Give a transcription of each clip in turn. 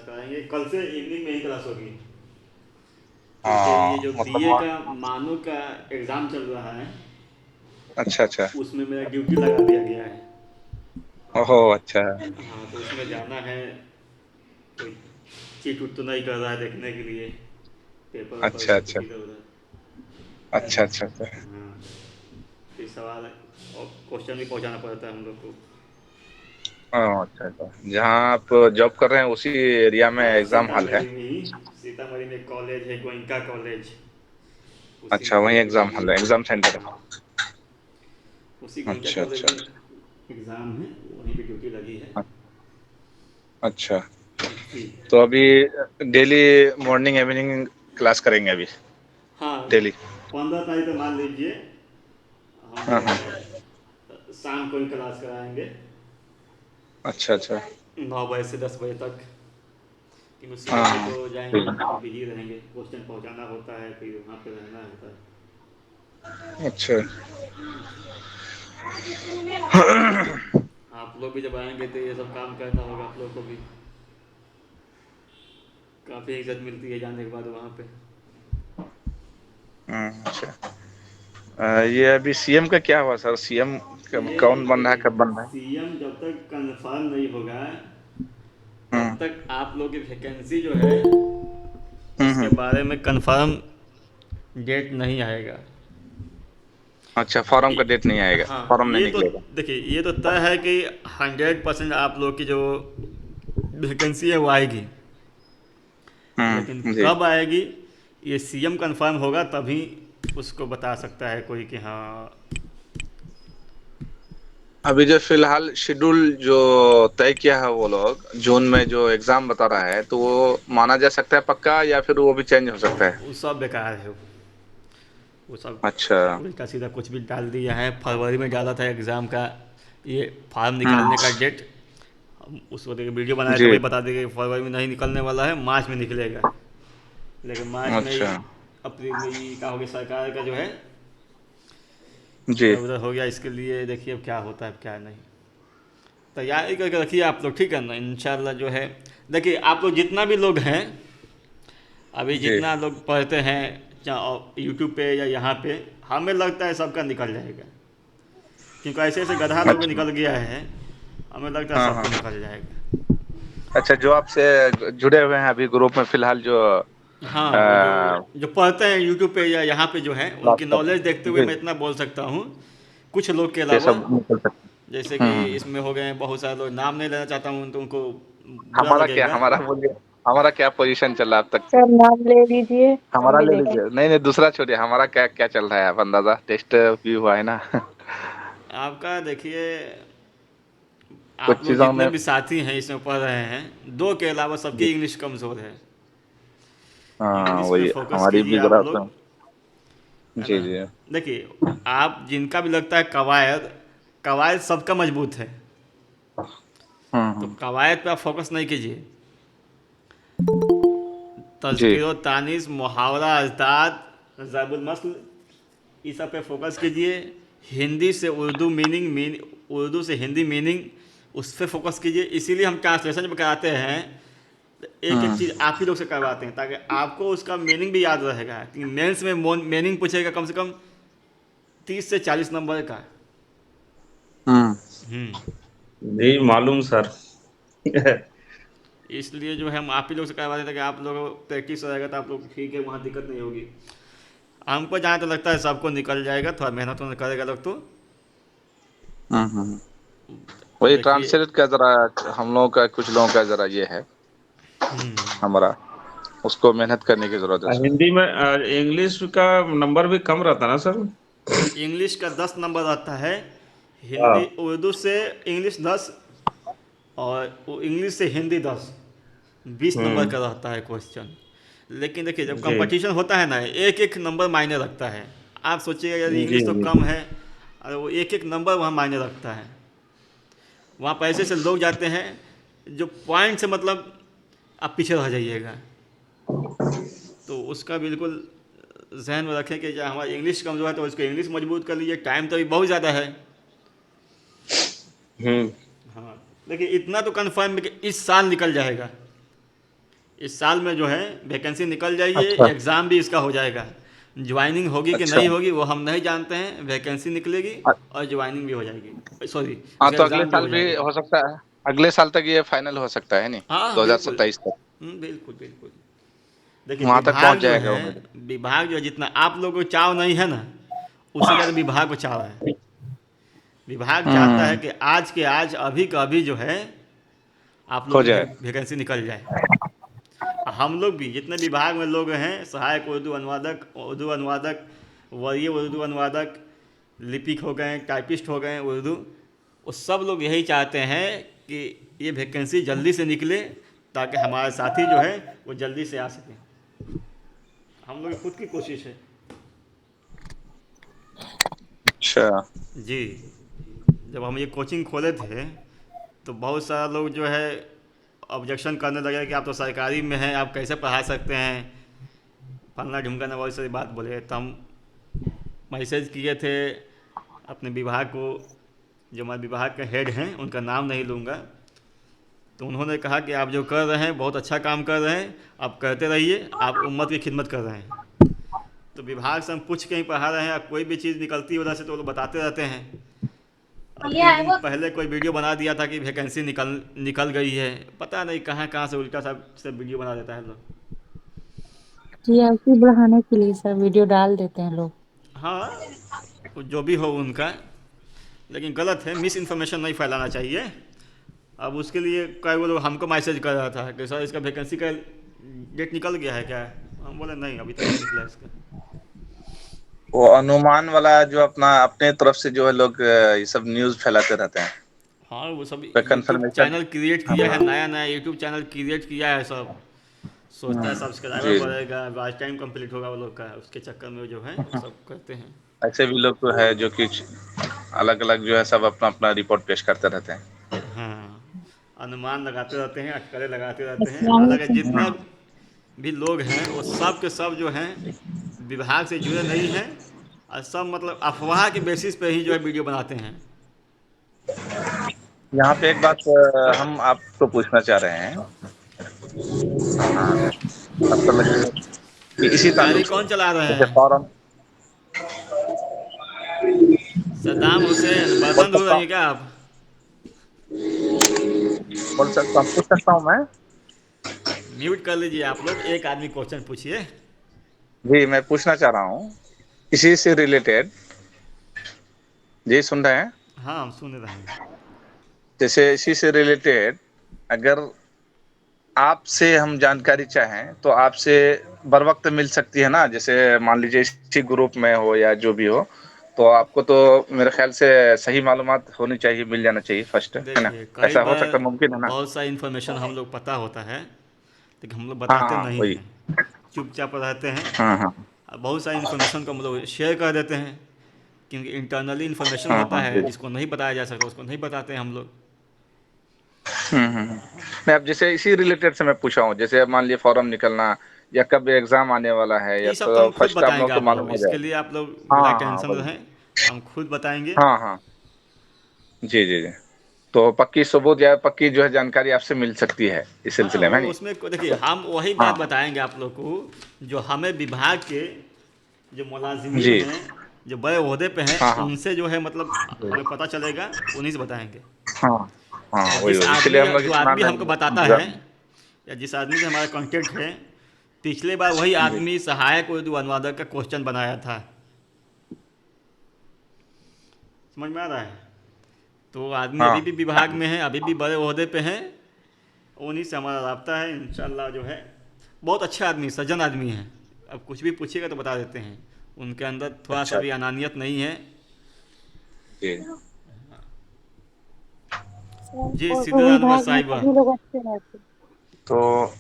कराएंगे, कल से इवनिंग में ही क्लास होगी। क्योंकि ये हाँ जो मतलब बीए का मानो का एग्ज़ाम चल रहा है, अच्छा अच्छा। उसमें मेरा ड्यूटी लगा दिया गया है। ओहो अच्छा। हाँ, तो उसमें जाना है। कोई चीट उट तो नहीं कर रहा है देखने के लिए, पेपर वेपर अच्छा का अच्छा कुछ इधर उधर। अच्छा अच्छा अच्छा। हाँ, फिर सवाल और क्वेश्चन भी पहुंचाना पड़ता है हम लोग को। हाँ अच्छा अच्छा, जहाँ आप जॉब कर रहे हैं उसी एरिया में हाँ, एग्जाम हॉल है? सीतामढ़ी में ही। सीतामढ़ी में एक कॉलेज है, गोइंका कॉलेज, उसी अच्छा में वही ड्यूटी एग्जाम लगी हॉल है। है, एग्जाम सेंटर हाँ, है। उसी गोइंका अच्छा कॉलेज अच्छा में एग्ज़ाम है, वहीं पे ड्यूटी लगी है। अच्छा। जी। तो अभी डेली मॉर्निंग इवनिंग क्लास करेंगे अभी? हाँ, डेली? 15 तारीख तक मान लीजिए हम हाँ जो हाँ। है शाम को ही क्लास कराएंगे, अच्छा अच्छा। 9 बजे से 10 बजे तक। लेकिन उससे पहले हाँ तो जाएंगे तो वहाँ पे ठीक। बिजी रहेंगे, क्वेश्चन पहुँचाना होता है, फिर वहाँ पे रहना होता है। अच्छा। जी। आप लोग भी जब आएंगे तो ये सब काम करना होगा आप लोग को भी। काफ़ी इज्जत मिलती है जाने के बाद वहाँ पे। अच्छा। ये अभी सीएम का क्या हुआ सर? सीएम ये कौन बन रहा है, देखिए, कब बन रहा है? सीएम जब तक कंफर्म नहीं होगा तब हम्म तक आप लोग की वैकेंसी जो है उसके हम्म। बारे में कंफर्म डेट नहीं आएगा। अच्छा फॉर्म का ये- डेट नहीं आएगा, हाँ, फॉर्म नहीं ये तो निकलेगा? देखिए, ये तो तय है कि 100% आप लोग की जो वैकेंसी है वो आएगी। लेकिन जी। कब आएगी ये सीएम कंफर्म होगा तभी उसको बता सकता है कोई कि हाँ। अभी जो फिलहाल शेड्यूल जो तय किया है वो लोग, जून में जो एग्जाम बता रहा है, तो वो माना जा सकता है पक्का या फिर वो भी चेंज हो सकता है? वो सब बेकार है। वो सब अच्छा। उल्टा सीधा कुछ भी डाल दिया है। फरवरी में डाला था एग्ज़ाम का ये फॉर्म हम्म। निकालने का डेट। हम उसको देख वीडियो बनाए तो जी। वही बता देंगे कि फरवरी में नहीं निकलने वाला है, मार्च में निकलेगा। लेकिन मार्च में ही अच्छा। अप्रैल में ही क्या हो गया, सरकार का जो है जी। इधर उधर हो गया। इसके लिए देखिए अब क्या होता है अब क्या नहीं। तैयारी करके रखिए आप लोग, ठीक है ना, इंशाल्लाह जो है। देखिए आप लोग जितना भी लोग हैं, अभी जी। जितना लोग पढ़ते हैं चाहे यूट्यूब पे या यहाँ पे, हमें लगता है सबका निकल जाएगा। क्योंकि ऐसे ऐसे गधा लोग अच्छा। निकल गया है, हमें लगता है हाँ सबको हाँ। निकल जाएगा। अच्छा, जो आपसे जुड़े हुए हैं अभी ग्रुप में फिलहाल जो हाँ, वो जो आ, जो पढ़ते हैं यूट्यूब पे या यहाँ पे जो है, बात उनकी कर रहे नॉलेज देखते हैं हुए जी, मैं इतना बोल सकता हूँ, कुछ लोग के ये अलावा। सब निकल सकते जैसे हैं। कि इसमें हो गए हैं बहुत सारे लोग, नाम नहीं लेना चाहता हूँ तो उनको बुरा हमारा क्या, लगेगा। हमारा बोलिए, हमारा क्या पोजीशन चल रहा है अब तक? सर नाम ले लीजिए, हम हमारा भी ले देखें। लीजिए, नहीं नहीं दूसरा छोड़िए, हमारा क्या क्या चल रहा है अब अंदाजा? टेस्ट भी हुआ है ना? आपका देखिए, आप कुछ लोग चीजों जितने में। भी साथी हैं इसमें पढ़ रहे हैं, दो के अलावा जी। सबकी इंग्लिश कमज़ोर है। हाँ इंग्लिश पे वही फोकस हमारी कीजिए भी आप जरा लोग, है जी ना। जी। देखिए, आप जिनका भी लगता है कवायद, कवायद सबका मजबूत है, तो हम्म। कवायद पे आप फोकस नहीं कीजिए। जी। तज़किर तानीस, मुहावरा, अजदाद, ज़ैबुल मस्ल, इस सब पे फोकस कीजिए। हिंदी से उर्दू उर्दू से हिंदी मीनिंग, उस पर फोकस कीजिए। इसीलिए हम ट्रांसलेशन जब कराते हैं तो एक एक हम्म। चीज़ आप ही लोग से करवाते हैं, ताकि आपको उसका मीनिंग भी याद रहेगा। मेंस में मीनिंग पूछेगा कम से कम 30 से 40 नंबर का। हम्म। हम्म। जी मालूम सर। इसलिए जो है हम आप ही लोग से करवा देते हैं कि आप लोग प्रैक्टिस रहेगा तो आप लोग ठीक है, वहाँ दिक्कत नहीं होगी। हमको जहाँ तो लगता है सबको निकल जाएगा, थोड़ा मेहनत तो करेगा लोग तो। हम्म। वही देखिए। ट्रांसलेट का जरा, हम लोगों का कुछ लोगों का जरा ये है, हमारा उसको मेहनत करने की जरूरत है सर। हिंदी में इंग्लिश का नंबर भी कम रहता ना सर? इंग्लिश का 10 नंबर आता है, हिंदी हाँ। उर्दू से इंग्लिश 10, और इंग्लिश से हिंदी 10, 20 नंबर का हम्म। रहता है क्वेश्चन। लेकिन देखिए जब जी कंपटीशन होता है ना, एक एक नंबर मायने रखता है। आप सोचिएगा यदि जी इंग्लिश तो जी। कम है, और वो एक एक नंबर वहाँ मायने रखता है। वहाँ पैसे से लोग जाते हैं जो पॉइंट से मतलब आप पीछे रह जाइएगा। तो उसका बिल्कुल जहन में रखें कि जहाँ हमारा इंग्लिश कमज़ोर है तो उसको इंग्लिश मजबूत कर लीजिए। टाइम तो अभी बहुत ज़्यादा है। हम्म। हाँ, देखिए इतना तो कन्फर्म है कि इस साल निकल जाएगा। इस साल में जो है वैकेंसी निकल जाइए, अच्छा एग्ज़ाम भी इसका हो जाएगा। ज्वाइनिंग होगी कि अच्छा। नहीं होगी वो हम नहीं जानते हैं, वैकेंसी निकलेगी अ- और ज्वाइनिंग भी हो जाएगी, सॉरी हाँ इसका तो अगले एग्ज़ाम भी साल हो भी जाएगा। हो सकता है, अगले साल तक ये फाइनल हो सकता है नहीं, हाँ हाँ, बिल्कुल। 2027 तक बिल्कुल बिल्कुल। देखिए वहां तक पहुंच विभाग जो जाएगा है, उम्मीद। विभाग जो है, जितना आप लोगों को चाव नहीं है ना, उससे ज़्यादा विभाग को चाव है। विभाग चाहता है हम्म। कि आज के आज, अभी का अभी जो है, आप लोग हो की जाए। वैकेंसी निकल जाए। हम लोग भी जितने विभाग में लोग हैं, सहायक उर्दू अनुवादक, वरीय उर्दू अनुवादक, लिपिक हो गए, टाइपिस्ट हो गए उर्दू, वो सब लोग यही चाहते हैं कि ये वैकेंसी जल्दी से निकले, ताकि हमारे साथी जो है वो जल्दी से आ सकें। हम लोग की खुद की कोशिश है। अच्छा। जी। जब हम ये कोचिंग खोले थे तो बहुत सारा लोग जो है ऑब्जेक्शन करने लगे कि आप तो सरकारी में हैं, आप कैसे पढ़ा सकते हैं, फलना ढिमका बहुत सारी बात बोले। तो हम मैसेज किए थे अपने विभाग को, जो हमारे विभाग के हेड हैं, उनका नाम नहीं लूँगा, तो उन्होंने कहा कि आप जो कर रहे हैं बहुत अच्छा काम कर रहे हैं, आप करते रहिए, आप उम्मत की खिदमत कर रहे हैं। तो विभाग से हम पूछ के ही पढ़ा रहे हैं, अब कोई भी चीज़ निकलती है उधर से तो वो लोग बताते रहते हैं। अब कुछ दिन पहले कोई वीडियो बना दिया था कि वैकेंसी निकल निकल गई है, पता नहीं कहाँ कहाँ से उल्टा सब वीडियो बना देता है लोग। टीआरपी बढ़ाने के लिए सर वीडियो डाल देते हैं लोग। हाँ, वो जो भी हो उनका, लेकिन गलत है, मिस इन्फॉर्मेशन नहीं फैलाना चाहिए। अब उसके लिए कई वो लोग हमको मैसेज कर रहा था कि सर इसका वैकेंसी का डेट निकल गया है क्या। हम बोले नहीं, अभी तक नहीं निकला है इसका। वो अनुमान वाला जो अपना अपने तरफ से जो है लोग ये सब न्यूज फैलाते रहते हैं, हाँ, वो सब पे यूट्यूब कंफर्मेशन। चैनल क्रिएट किया है, हाँ। नया नया यूट्यूब चैनल क्रिएट किया है सब। सोचता है सब्सक्राइबर जी जी। बढ़ेगा, वॉच टाइम कंप्लीट होगा वो लोग का, उसके चक्कर में जो है वो सब करते हैं। ऐसे भी लोग तो है जो कि अलग अलग जो है सब अपना अपना रिपोर्ट पेश करते रहते हैं। हाँ, अनुमान लगाते रहते हैं, अटकलें लगाते रहते हैं। अस्सलाम हालांकि वालेकुम। जितना भी लोग हैं वो सब के सब जो हैं विभाग से जुड़े नहीं हैं, और सब मतलब अफवाह के बेसिस पे ही जो है वीडियो बनाते हैं। यहाँ पे एक बात हम आपको पूछना चाह रहे हैं, मतलब कि इसी गाड़ी ताल्लुक से कौन चला रहे जैसे हैं? फॉरम सद्दाम हुसैन, बोल बर्तन धो सकता रही हूँ, हैं क्या आप? पूछ सकता हूँ मैं। म्यूट कर लीजिए आप लोग, एक आदमी क्वेश्चन पूछिए। जी मैं पूछना चाह रहा हूँ इसी से रिलेटेड। जी सुन रहे हैं? हाँ, हम सुन रहे हैं। जैसे इसी से रिलेटेड अगर आपसे हम जानकारी चाहें तो आपसे बर वक्त मिल सकती है ना, जैसे मान लीजिए इसी ग्रुप में हो या जो भी हो, तो आपको तो मेरे ख्याल से सही मालूमात होनी चाहिए, मिल जाना चाहिए फर्स्ट, है ना? देखिए कई ऐसा हो बार सकता है, मुमकिन है ना? बहुत सारी इन्फॉर्मेशन हम लोग पता होता है, लेकिन हम लोग हाँ बताते हाँ नहीं वही। हैं, चुपचाप रहते हैं। हाँ हाँ और बहुत सारी इन्फॉर्मेशन को हम लोग शेयर कर देते हैं, क्योंकि इंटरनली इन्फॉर्मेशन हाँ होता हाँ है जी। जिसको नहीं बताया जा सकता उसको नहीं बताते हैं हम लोग। नहीं अब जैसे इसी रिलेटेड से मैं पूछा हूँ, जैसे मान लीजिए फॉर्म निकलना या कब एग्जाम आने वाला है, या ये सब तो तो हम खुद फर्स्ट आप बताएंगे लोग तो आप मालूम लोग, हो इसके जाए। लिए आप लोग बिना हाँ हाँ टेंशन वही। रहें, हम खुद बताएंगे। हाँ हाँ जी जी जी। तो पक्की सबूत या पक्की जो है जानकारी आपसे मिल सकती है इस हाँ, सिलसिले में, नहीं? उसमें देखिए हम वही बात हाँ बताएंगे आप लोग को जो हमें विभाग के जो मुलाजिमीन जी। हैं, जो बड़े ओहदे पे हैं, हाँ हाँ उनसे जो है मतलब हमें पता चलेगा, उन्हीं से बताएंगे। हाँ हाँ और वही जिस वही, इसलिए आदमी हम लोग जो इतना आदमी हमको बताता है, नहीं। या जिस आदमी से हमारा कांटेक्ट है, पिछले बार वही जी। आदमी सहायक उर्दू अनुवादक का क्वेश्चन बनाया था। समझ में आ रहा है? तो वो आदमी अभी भी हाँ विभाग में है, अभी भी बड़े ओहदे पे हैं, उन्हीं से हमारा राब्ता है। इंशाल्लाह जो है बहुत अच्छा आदमी, सज्जन आदमी है। अब कुछ भी पूछिएगा तो बता देते हैं, उनके अंदर थोड़ा सा अच्छा भी अनानियत नहीं है। जी। जी, उर्दू सिद्दीक अनवर विभाग में साहिबा। सभी लोग अच्छे रहते हैं। तो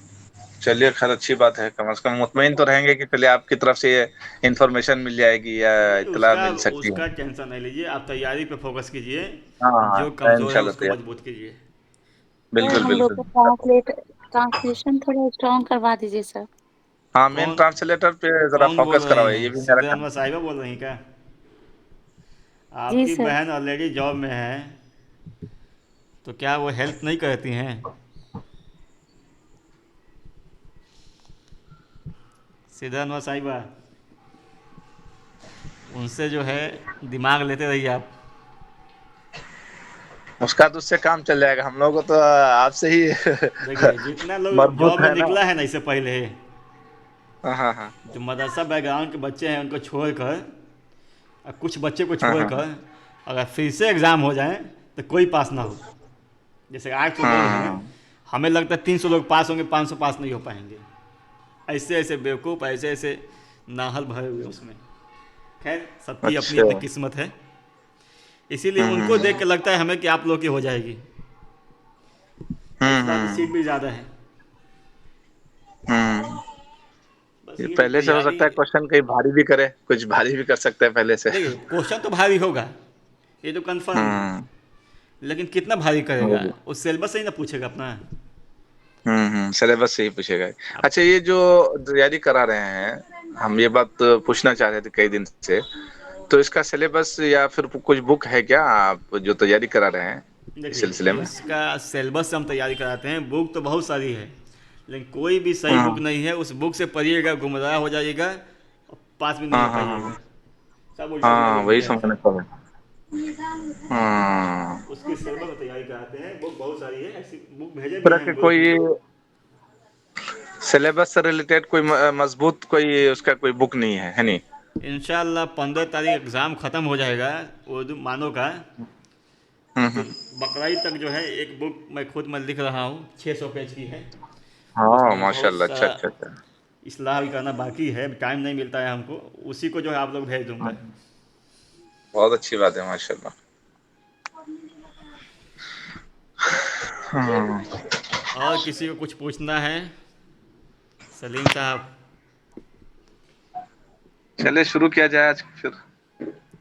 चलिए खैर अच्छी बात है, कम से कम मुतमईन तो रहेंगे कि चलिए आपकी तरफ से ये इंफॉर्मेशन मिल जाएगी या नहीं, इतला उसका मिल सकती है। उसका टेंशन नहीं लीजिए, आप तैयारी पे फोकस कीजिए। हाँ हाँ जो मैं कमज़ोर है इंशाल्लाह उसको तैयार। मजबूत कीजिए। सर बिल्कुल हम लोग बिल्कुल। को ट्रांसलेशन थोड़ा स्ट्रॉन्ग करवा दीजिए सर। हाँ मेन कौन ट्रांसलेटर पे जरा कौन बोल फोकस रहे करवाइए, हैं? ये भी मेरा सिद्दीक काम। अनवर साहिबा बोल रही हैं क्या? जी आपकी सर। बहन ऑलरेडी जॉब में है, तो क्या वो हेल्प नहीं करती हैं? सीधा नवा साहिबा, उनसे जो है दिमाग लेते रहिए आप। उसका तो उससे काम चल जाएगा, हम लोग को तो आपसे ही देखिए जितना लोग मजबूत जॉब में है ना। निकला है ना इससे पहले, हाँ हाँ हाँ जो मदरसा बैकग्राउंड के बच्चे हैं उनको छोड़कर, और कुछ बच्चे को हाँ हाँ छोड़कर अगर फिर से एग्ज़ाम हो जाए तो कोई पास ना हो। जैसे 800 लोग हैं, हाँ हमें लगता है 300 लोग पास होंगे, 500 पास नहीं हो पाएंगे। ऐसे ऐसे बेवकूफ़, ऐसे ऐसे नाहल भरे हुए उसमें। खैर, सबकी अपनी अच्छा। अपनी किस्मत है, इसीलिए उनको देख हम्म के लगता है हमें कि आप लोग की हो जाएगी। इस बार तो सीट भी ज़्यादा है। हम्म। बस ये ये जो पहले से हो तैयारी, सकता है क्वेश्चन कहीं भारी भी करे, कुछ भारी भी कर सकते हैं पहले से। देखिए क्वेश्चन तो भारी होगा, ये तो कंफर्म है, हम्म। लेकिन कितना भारी करेगा हम्म उस सिलेबस से ही ना पूछेगा अपना। सिलेबस से ही पूछेगा। अब अच्छा, ये जो तैयारी करा रहे हैं, हम ये बात पूछना चाह रहे थे कई दिन से, तो इसका सिलेबस या फिर कुछ बुक है क्या, आप जो तैयारी करा रहे हैं इस सिलसिले देखिए में? इसका सिलेबस से हम तैयारी कराते हैं, बुक तो बहुत सारी है, लेकिन कोई भी सही बुक हाँ नहीं है। उस बुक से पढ़िएगा गुमराह हो जाइएगा और पास भी नहीं हाँ हो हाँ पाइएगा। हाँ सब उल्टा पुल्टा हाँ, लिख वही दिया है समझना सब। पड़ा। हाँ, उसके सिलेबस में तैयारी कराते हैं, बुक बहुत सारी है, ऐसी बुक भेजे भी तरह हैं के हम ग्रुप कोई में। सिलेबस से रिलेटेड कोई मजबूत कोई उसका कोई बुक नहीं है, है नहीं? इंशाल्लाह 15 तारीख एग्ज़ाम ख़त्म हो जाएगा उर्दू मानो का, तो हम्म। बकरीद तक जो है एक बुक मैं लिख रहा हूँ, 600 पेज की है। हाँ उसमें बहुत माशाल्लाह, सा अच्छा अच्छा अच्छा। इस्लाह भी करना बाकी है, टाइम नहीं मिलता है हमको। उसी को जो है आप लोग भेज दूंगा। बहुत अच्छी बात है, माशाल्लाह। हाँ। और किसी को कुछ पूछना है, सलीम साहब? चलिए शुरू किया जाए आज फिर।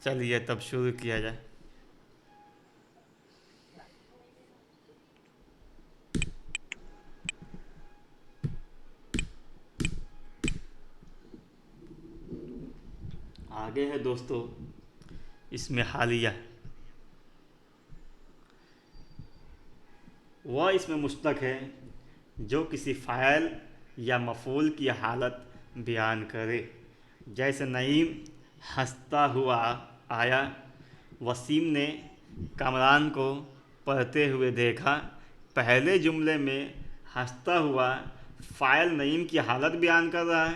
चलिए तब शुरू किया जाए। आगे है दोस्तों, इसमें हालिया, वह इसमें मुश्तक है जो किसी फ़ाइल या मफ़ूल की हालत बयान करे। जैसे नईम हंसता हुआ आया, वसीम ने कामरान को पढ़ते हुए देखा। पहले जुमले में हंसता हुआ फ़ाइल नईम की हालत बयान कर रहा है,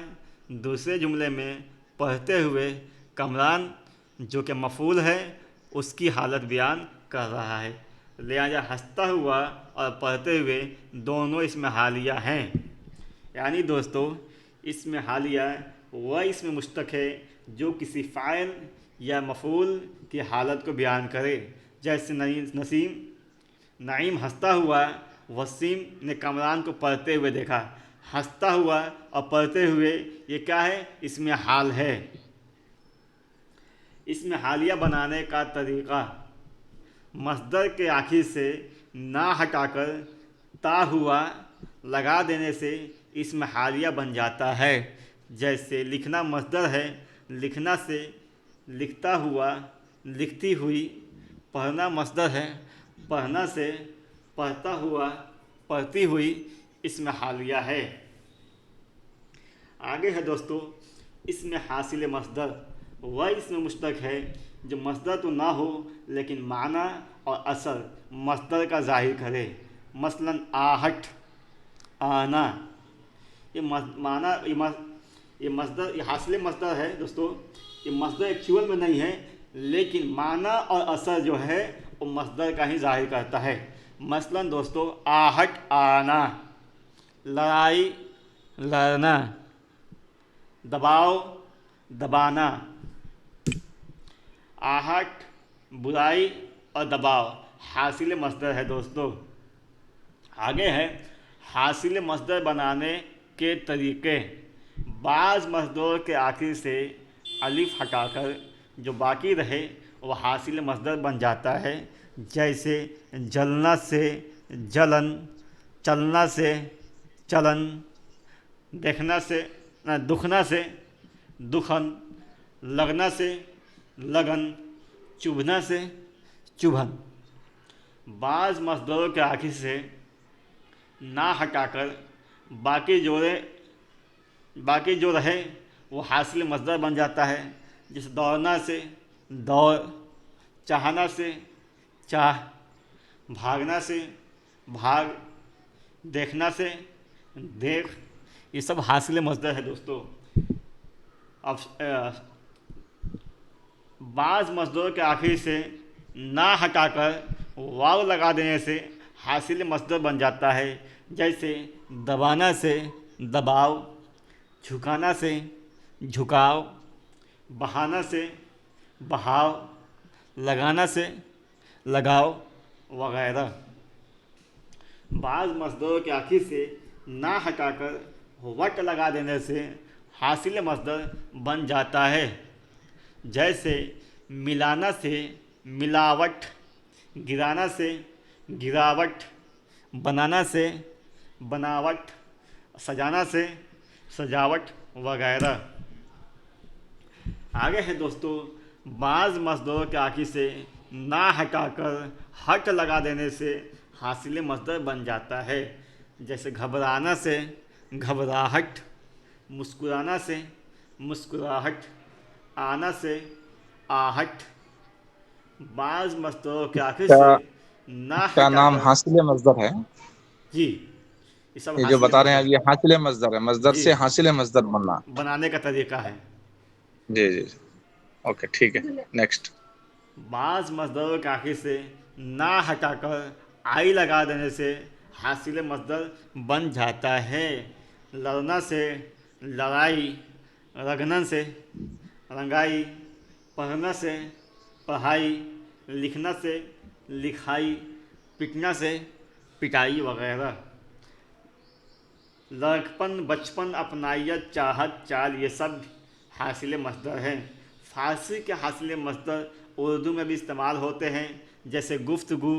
दूसरे जुमले में पढ़ते हुए कामरान जो कि मफ़ूल है उसकी हालत बयान कर रहा है। लिहाजा हंसता हुआ और पढ़ते हुए दोनों इसमें हालिया हैं। यानी दोस्तों, इसमें हालिया वह इसमें मुश्तक है जो किसी फ़ाइल या मफ़ूल की हालत को बयान करे। जैसे नईम हंसता हुआ, वसीम ने कामरान को पढ़ते हुए देखा। हंसता हुआ और पढ़ते हुए ये क्या है, इसमें हाल है। इसमें हालिया बनाने का तरीक़ा, मस्दर के आखिर से ना हटाकर ता हुआ लगा देने से इसमें हालिया बन जाता है। जैसे लिखना मस्दर है, लिखना से लिखता हुआ, लिखती हुई। पढ़ना मस्दर है, पढ़ना से पढ़ता हुआ, पढ़ती हुई, इसमें हालिया है। आगे है दोस्तों, इसमें हासिल मस्दर, वह इसमें मुश्तक है जो मस्दर तो ना हो लेकिन माना और असर मस्दर का ज़ाहिर करे। मसलन आहट, आना, ये माना, ये मस्दर, ये हासिल मस्दर है दोस्तों। ये मस्दर एक्चुअल में नहीं है, लेकिन माना और असर जो है वो मस्दर का ही ज़ाहिर करता है। मसलन दोस्तों, आहट आना, लड़ाई लड़ना, दबाव दबाना। आहट बुराई और दबाव हासिल मस्दर है दोस्तों। आगे है हासिल मस्दर बनाने के तरीके। बाज़ मस्दरों के आखिर से अलिफ हटाकर जो बाकी रहे वह हासिल मस्दर बन जाता है। जैसे जलना से जलन, चलना से चलन, देखना से दुखना से दुखन, लगना से लगन, चुभना से चुभन। बाज़ मस्दरों के आखिर से ना हटाकर बाकी जोड़े बाकी जो रहे वो हासिल मसदर बन जाता है। जैसे दौड़ना से दौड़, चाहना से चाह, भागना से भाग, देखना से देख, ये सब हासिल मसदर है दोस्तों। अब बाज़ मसदरों के आखिर से ना हटाकर वाव लगा देने से हासिल मसदर बन जाता है। जैसे दबाना से दबाव, झुकाना से झुकाव, बहाना से बहाव, लगाना से लगाव वगैरह। बाज़ मसदरों के आखिर से ना हटाकर वट लगा देने से हासिल मसदर बन जाता है। जैसे मिलाना से मिलावट, गिराना से गिरावट, बनाना से बनावट, सजाना से सजावट वगैरह। आगे है दोस्तों, बाज़ मसदरों के आखिर से ना हटाकर हट लगा देने से हासिल मसदर बन जाता है। जैसे घबराना से घबराहट, मुस्कुराना से मुस्कुराहट, आना से आहट। बाज़ मसदरों के आखिर से क्या ना क्या नाम हटाकर, हासिल मसदर है? जी ये सब ये जो हासिल बता रहे हैं अब मसदर ये हासिल मसदर है, मसदर जी से हासिल मसदर बनना। बनाने का तरीका है। जी जी जी। ओके ठीक है, नेक्स्ट। बाज़ मसदरों के आखिर से ना हटाकर आई लगा देने से हासिल मसदर बन जाता है। लड़ना से लड़ाई, रगनन से रंगाई, पढ़ना से पढ़ाई, लिखना से लिखाई, पिटना से पिटाई वगैरह। लड़कपन, बचपन, अपनाइयत, चाहत, चाल, ये सब हासिल मसदर हैं। फ़ारसी के हासिल मसदर उर्दू में भी इस्तेमाल होते हैं। जैसे गुफ्तगू,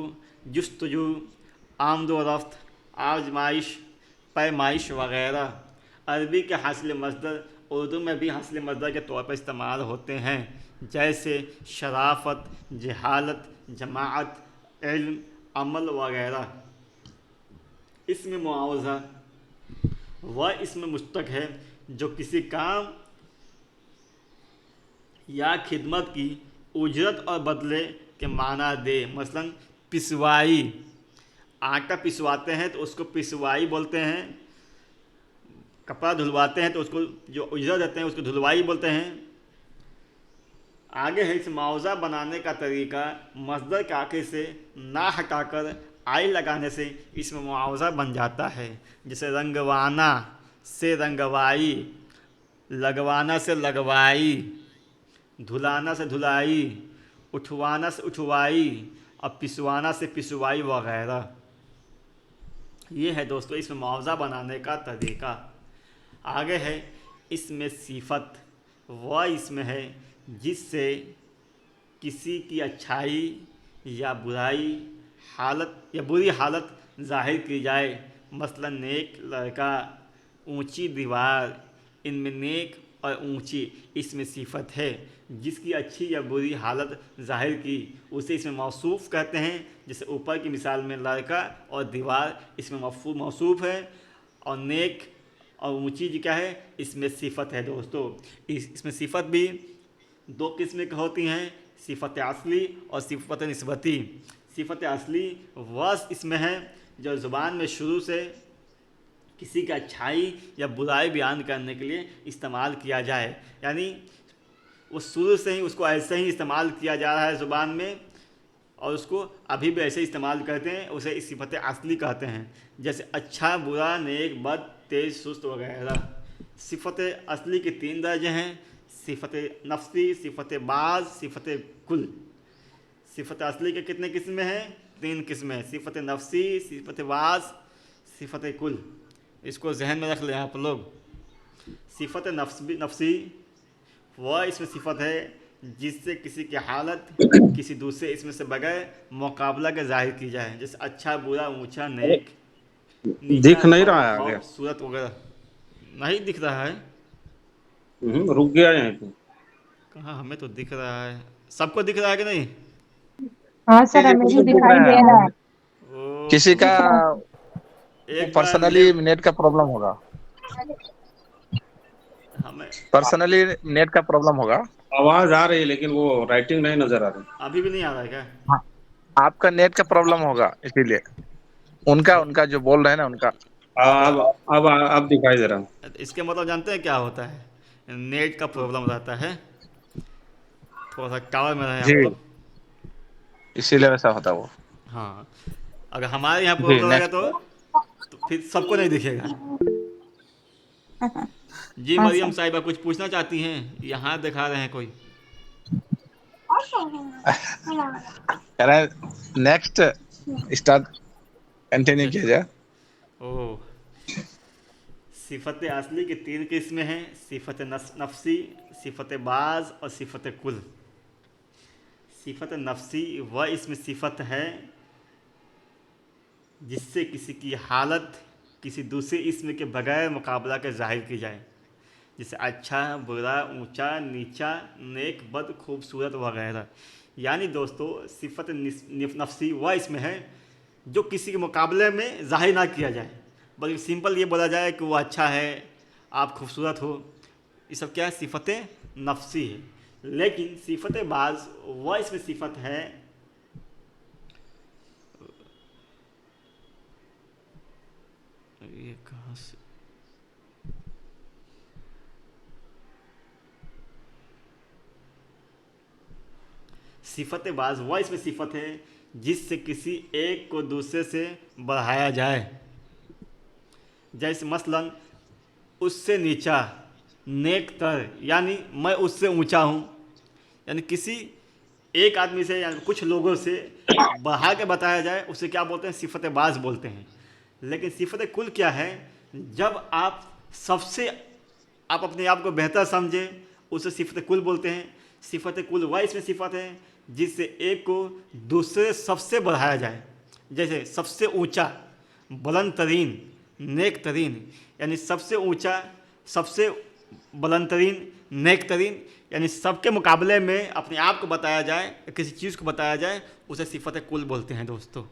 जुस्तजू, आमदोरफ्त, आजमाइश, पैमाइश वगैरह। अरबी के हासिल मसदर उर्दू में भी हासिल मसदर के तौर पर इस्तेमाल होते हैं। जैसे शराफत, जहालत, जमाअत, इल्म, अमल वगैरह। इसमें मुआवज़ा वह इसमें मुश्तक है जो किसी काम या खिदमत की उजरत और बदले के माना दे। मसलन पिसवाई, आटा पिसवाते हैं तो उसको पिसवाई बोलते हैं। कपड़ा धुलवाते हैं तो उसको जो उजरत देते हैं उसको धुलवाई बोलते हैं। आगे है, इस मुआवज़ा बनाने का तरीका मसदर के आखिर से ना हटाकर आई लगाने से इसमें मुआवज़ा बन जाता है। जैसे रंगवाना से रंगवाई, लगवाना से लगवाई, धुलाना से धुलाई, उठवाना से उठवाई और पिसवाना से पिसवाई वगैरह। ये है दोस्तों इसमें मुआवज़ा बनाने का तरीका। आगे है, इसमें सिफत वह इसमें है जिससे किसी की अच्छाई या बुराई हालत या बुरी हालत ज़ाहिर की जाए। मसलन नेक लड़का, ऊंची दीवार, इनमें नेक और ऊंची इसमें सिफत है। जिसकी अच्छी या बुरी हालत ज़ाहिर की उसे इसमें मौसूफ़ कहते हैं। जैसे ऊपर की मिसाल में लड़का और दीवार इसमें मौसूफ़ है, और नेक और ऊंची जी क्या है, इसमें सिफत है दोस्तों। इसमें सिफत भी दो किस्म की होती हैं, सिफत असली और सिफत निस्बती। सिफत असली वह इसमें है जो ज़ुबान में शुरू से किसी की अच्छाई या बुराई बयान करने के लिए इस्तेमाल किया जाए। यानी वो शुरू से ही उसको ऐसे ही इस्तेमाल किया जा रहा है ज़ुबान में, और उसको अभी भी ऐसे इस्तेमाल करते हैं, उसे इस सिफत असली कहते हैं। जैसे अच्छा, बुरा, नेक, बद, तेज़, सुस्त वगैरह। सिफत असली के 3 दर्जे हैं, सिफत नफ्सी, सिफत बाज़, सिफत कुल। सिफत असली के कितने किस्में हैं? 3 किस्में हैं, सिफत नफ्सी, सिफत बाज़, सिफत कुल। इसको जहन में रख लें आप लोग। सिफत नफ्सी वह इसमें सिफत है जिससे किसी की हालत किसी दूसरे इसमें से बगैर मुकाबला के जाहिर की जाए। जैसे अच्छा, बुरा, ऊंचा, नेक, नीचा, दिख नहीं बद, रहा है आगे। खौफ, सूरत वगैरह। नहीं दिख रहा है? रुक गया यहीं पे। कहाँ, हमें तो दिख रहा है। सबको दिख रहा है कि नहीं? हाँ सर, किसी हमें को भी तो दिख दिखाई रहा दे है, रहा है। किसी का दिख रहा है। एक बार पर्सनली नेट का प्रॉब्लम होगा। हमें पर्सनली नेट का प्रॉब्लम होगा। आवाज आ रही है लेकिन वो राइटिंग नहीं नजर आ रही। अभी भी नहीं आ रहा है क्या? हाँ, आपका नेट का प्रॉब्लम होगा इसीलिए। उनका उनका जो बोल रहे हैं ना उनका। अब अब दिखाई दे रहा। इसके मतलब जानते हैं क्या होता है? नेट का प्रॉब्लम रहता है। थोड़ा सा टावर में रहे जी, हम लोग। इसीलिए वैसा होता है वो। हाँ, अगर हमारे यहाँ जी, प्रॉब्लम रहेगा नेक्स्ट। तो फिर सबको नहीं दिखेगा। जी हाँ मरियम सर। साहिबा कुछ पूछना चाहती हैं? यहाँ दिखा रहे हैं कोई। कह रहे हैं नेक्स्ट स्टार्ट, अच्छा कंटिन्यू किया अच्छा। जाए। ओह, सिफत असली की तीन किस्में हैं: सिफत नफसी, सिफत बाज और सिफत कुल। सिफत नफसी वह इसमें सिफत है जिससे किसी की हालत किसी दूसरे इसम के बगैर मुकाबला के जाहिर की जाए, जैसे अच्छा, बुरा, ऊंचा, नीचा, नेक, बद, खूबसूरत वगैरह। यानी दोस्तों, सिफत नफसी वह इसमें है जो किसी के मुकाबले में जाहिर ना किया जाए, बल्कि सिंपल ये बोला जाए कि वो अच्छा है, आप खूबसूरत हो। ये सब क्या है? सिफत नफसी है। लेकिन सिफत बाज वह इसमें सिफत है, ये कहाँ से, सिफत बाज वह इसमें सिफत है जिससे किसी एक को दूसरे से बढ़ाया जाए। जैसे मसलन उससे नीचा, नेक तर, यानी मैं उससे ऊंचा हूँ। यानी किसी एक आदमी से या कुछ लोगों से बढ़ा के बताया जाए, उसे क्या बोलते हैं? सिफत बाज बोलते हैं। लेकिन सिफत कुल क्या है? जब आप सबसे आप अपने आप को बेहतर समझें, उसे सिफत कुल बोलते हैं। सिफत कुल वह इसमें सिफत है जिससे एक को दूसरे सबसे बढ़ाया जाए। जैसे सबसे ऊंचा, बुलंद तरीन, नेक तरीन, यानी सबसे ऊंचा, सबसे बुलंद तरीन, नेक तरीन, यानी सबके मुकाबले में अपने आप को बताया जाए, किसी चीज़ को बताया जाए, उसे सिफत कुल बोलते हैं दोस्तों।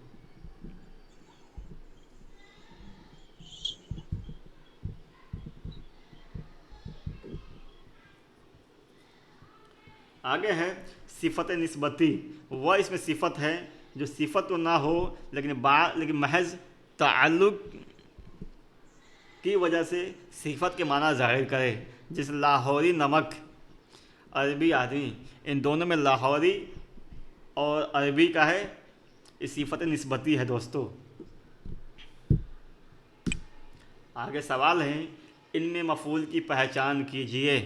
आगे है सिफत निस्बती। वह इसमें सिफत है जो सिफत तो ना हो लेकिन महज ताल्लुक की वजह से सिफत के माना जाहिर करे। जैसे लाहौरी नमक, अरबी आदमी, इन दोनों में लाहौरी और अरबी का है, ये सिफत निस्बती है दोस्तों। आगे सवाल है, इनमें मफूल की पहचान कीजिए।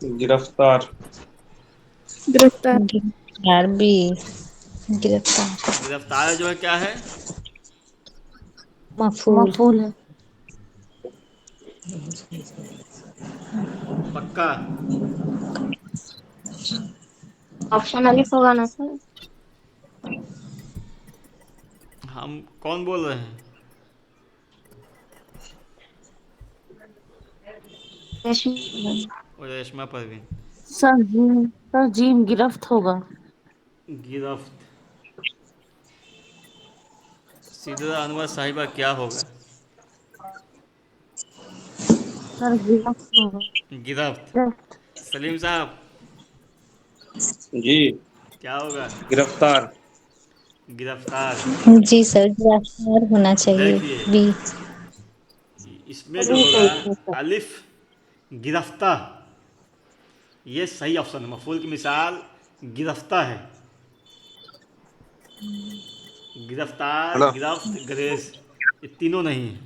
गिरफ्तार। गिरफ्तार। अरबी गिरफ्तार। गिरफ्तार जो है क्या है? मफूल। मफूल है। पक्का? ऑप्शन अलिफ होगा ना सर? हम कौन बोल रहे हैं? रेशमी। और रेशमा परवीन। सर जीम गिरफ्त होगा। गिरफ्त। सिदरा अनवर साहिबा क्या होगा? सर गिरफ्त होगा। गिरफ्त। गिरफ्त। सलीम साहब जी। क्या होगा? गिरफ्तार। गिरफ्तार। जी सर, गिरफ्तार होना चाहिए। देखिए, बी। इसमें जो होगा अलिफ गिरफ्ता, ये सही ऑप्शन है। मफूल की मिसाल गिरफ्ता है। गिरफ्तार, हेलो। गिरफ्त, ग्रेस, ये तीनों नहीं है।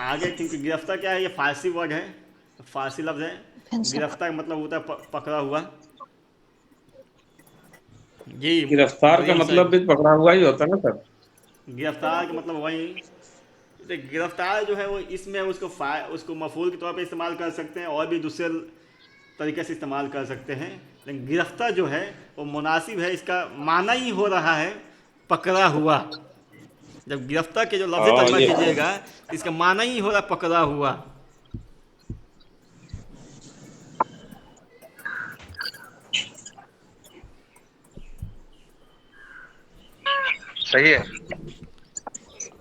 आगे क्योंकि गिरफ्तार क्या है, ये फारसी वर्ड है, फारसी लफ्ज़ है। गिरफ्तार का मतलब होता है पकड़ा हुआ। जी गिरफ्तार का मरियम मतलब साहब, भी पकड़ा हुआ ही होता है ना सर? गिरफ्तार का मतलब वही, तो गिरफ्तार जो है वो इसमें उसको मफूल के तौर पे इस्तेमाल कर सकते हैं और भी दूसरे तरीके से इस्तेमाल कर सकते हैं। लेकिन गिरफ्तार जो है वो मुनासिब है, इसका माना ही हो रहा है पकड़ा हुआ। जब गिरफ्तार के जो लफ्ज़ हाँ तर्जमा ये कीजिएगा, इसका माना ही हो रहा है पकड़ा हुआ। सही है।